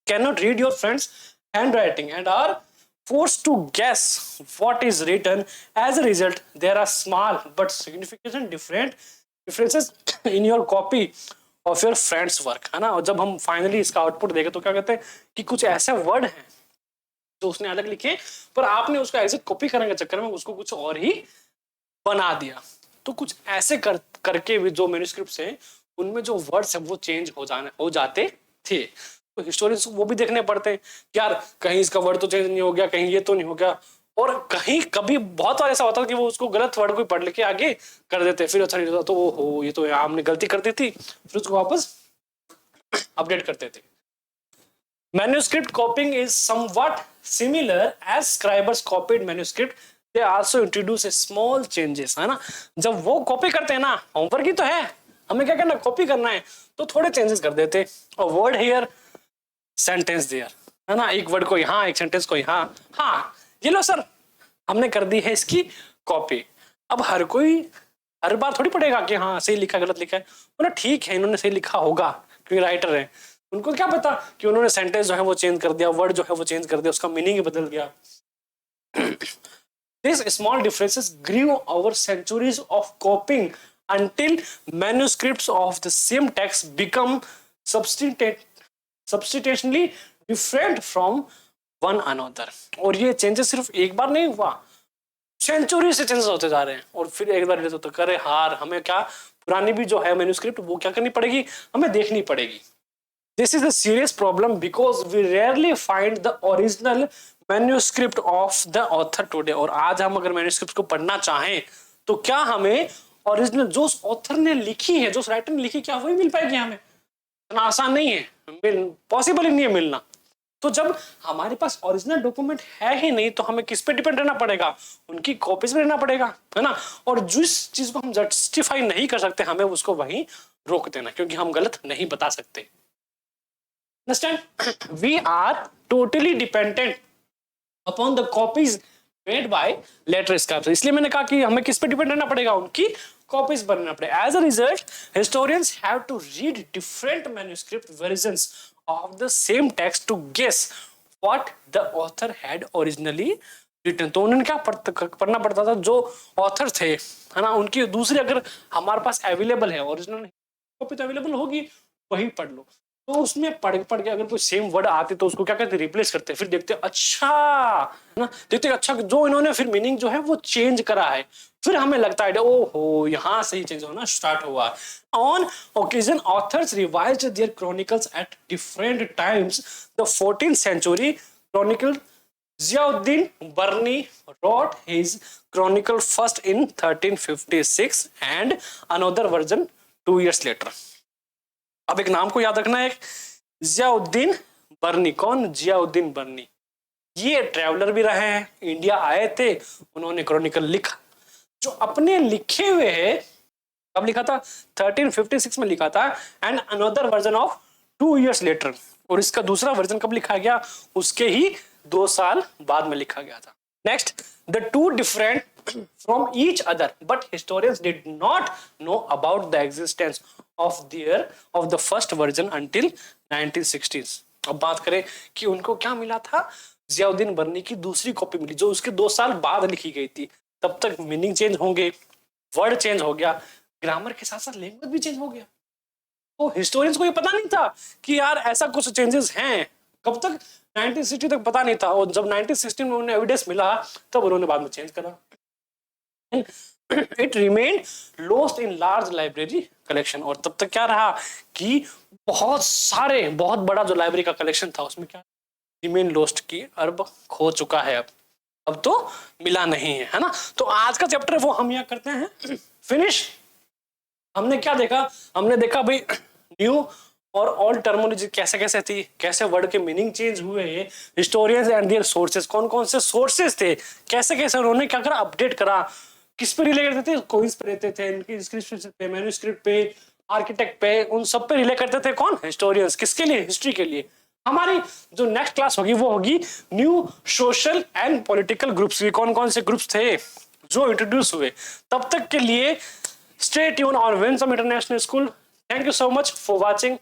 can not read your friends handwriting and are forced to guess what is written. As a result, there are small but significant differences in your copy of your friend's work, है ना। और जब हम finally इसका output देखें तो क्या कहते हैं कि कुछ ऐसे वर्ड हैं जो उसने अलग लिखे, पर आपने उसका एग्जैक्ट कॉपी करने के चक्कर में उसको कुछ और ही बना दिया। तो कुछ ऐसे करके भी जो मैन्युस्क्रिप्ट्स हैं उनमें जो वर्ड्स हैं वो चेंज हो जाते थे। तो हिस्टोरियंस वो भी देखने पड़ते हैं, यार कहीं इसका वर्ड तो चेंज नहीं हो गया, कहीं ये तो नहीं हो गया। और कहीं कभी बहुत बार ऐसा होता है कि वो उसको गलत वर्ड को पढ़ लेके आगे कर देते हैं, फिर अच्छा नहीं होता तो ओहो ये तो हमने गलती कर दी थी, फिर उसको वापस अपडेट करते थे। Manuscript copying is somewhat similar as scribers copied manuscript, they also introduce a small changes, है ना। जब वो कॉपी करते हैं ना, होमवर्क ही तो है, हमें क्या करना, कॉपी करना है, तो थोड़े चेंजेस कर देते। और वर्ड हियर सेंटेंस देयर, है ना, एक वर्ड को यहाँ, एक सेंटेंस को यहाँ, हाँ ये लो सर हमने कर दी है इसकी कॉपी। अब हर कोई हर बार थोड़ी पढ़ेगा कि हाँ सही लिखा गलत लिखा है, बोला ठीक है इन्होंने सही लिखा होगा क्योंकि राइटर है, उनको क्या पता कि उन्होंने सेंटेंस जो है वो चेंज कर दिया, वर्ड जो है वो चेंज कर दिया, उसका मीनिंग ही बदल गया। These small differences grew over centuries of copying until manuscripts of the same text become substantially different from one another। और ये चेंजेस सिर्फ एक बार नहीं हुआ, सेंचुरी से चेंजेस होते जा रहे हैं। और फिर एक बार तो करे हार, हमें क्या पुरानी भी जो है मैन्युस्क्रिप्ट वो क्या करनी पड़ेगी, हमें देखनी पड़ेगी। This is a serious problem because we rarely find the original manuscript of the author today। और आज हम अगर मैन्युस्क्रिप्ट को पढ़ना चाहें तो क्या हमें ओरिजिनल जो उस ऑथर ने लिखी है, जो उस राइटर ने लिखी, क्या वही मिल पाएगी हमें? इतना आसान नहीं है, पॉसिबल ही नहीं है मिलना। तो जब हमारे पास ओरिजिनल डॉक्यूमेंट है ही नहीं तो हमें किस पे डिपेंड रहना पड़ेगा, उनकी कॉपीज में रहना पड़ेगा, है ना। और जिस चीज को हम जस्टिफाई नहीं कर सकते हमें उसको वहीं रोक देना, क्योंकि हम गलत नहीं बता सकते। Understand? We are totally dependent upon the copies made by later scribes। इसलिए मैंने कहा कि हमें किस पे डिपेंड रहना पड़ेगा, उनकी कॉपीज बनना पड़ेगा। As a result, historians have to read different manuscript versions of the same text to guess what the author had originally written। तो उन्होंने क्या पढ़ना पड़ता था, जो ऑथर थे, है ना, उनकी दूसरी अगर हमारे पास अवेलेबल है, ओरिजिनल कॉपी तो अवेलेबल होगी, वही पढ़ लो। तो उसमें पढ़ के अगर कोई सेम वर्ड आते तो उसको क्या करते, रिप्लेस करते, फिर देखते अच्छा, है ना, देखते अच्छा जो इन्होंने फिर मीनिंग जो है वो चेंज करा है, फिर हमें लगता है ओहो यहाँ से ही चेंज होना स्टार्ट हुआ। On occasion authors revised their chronicles at different times. The 14th century chronicle Ziauddin Barni wrote his chronicle first in 1356 and another version 2 years later। अब एक नाम को याद रखना है, जियाउद्दीन बर्नी। कौन? जियाउद्दीन बर्नी। ये ट्रैवलर भी रहे हैं, इंडिया आए थे, उन्होंने क्रॉनिकल लिखा, जो अपने लिखे हुए है। कब लिखा था? 1356 में लिखा था। And another version of 2 years later। और इसका दूसरा वर्जन कब लिखा गया? उसके ही 2 साल बाद में लिखा गया था। Next, the two different from each other, but historians did not know about the existence of the first version until 1960s। अब बात करें कि उनको क्या मिला था, जियाउद्दीन बर्नी की दूसरी कॉपी मिली, जो उसके 2 साल बाद लिखी गई थी। तब तक मीनिंग चेंज होंगे, वर्ड चेंज हो गया, ग्रामर के साथ साथ लैंग्वेज भी चेंज हो गया। तो हिस्टोरियंस को ये पता नहीं था कि यार ऐसा कुछ चेंजेस हैं। कब तक? 1960 तक पता नहीं था। और जब 1960 में उन्हें एविडेंस मिला तब उन्होंने बाद में चेंज करा। It remained lost in large library collection। और तब तक क्या रहा कि बहुत बड़ा जो लाइब्रेरी का कलेक्शन था उसमें क्या रिमेन लोस्ट की अर्ब खो चुका है। अब तो मिला नहीं है ना। तो आज का चैप्टर वो हम यहाँ करते हैं फिनिश। हमने क्या देखा? हमने देखा भाई न्यू और ओल्ड टर्मिनोलॉजी कैसे कैसे थी, कैसे वर्ड के मीनिंग चेंज हुए, हिस्टोरियंस एंड देयर सोर्सेज, कौन कौन से सोर्सेज थे, कैसे कैसे उन्होंने क्या करा, अपडेट करा, किस पे रिले करते थे, कोइंस पे रहते थे, इनकी इंस्क्रिप्शन पे, मैन्युस्क्रिप्ट पे, आर्किटेक्ट पे, उन सब पे रिले करते थे। कौन? हिस्टोरियंस। किसके लिए? हिस्ट्री के लिए। हमारी जो नेक्स्ट क्लास होगी वो होगी new social and political groups की, कौन कौन से ग्रुप्स थे जो इंट्रोड्यूस हुए। तब तक के लिए stay tune on Winsome international school. Thank you so much for watching.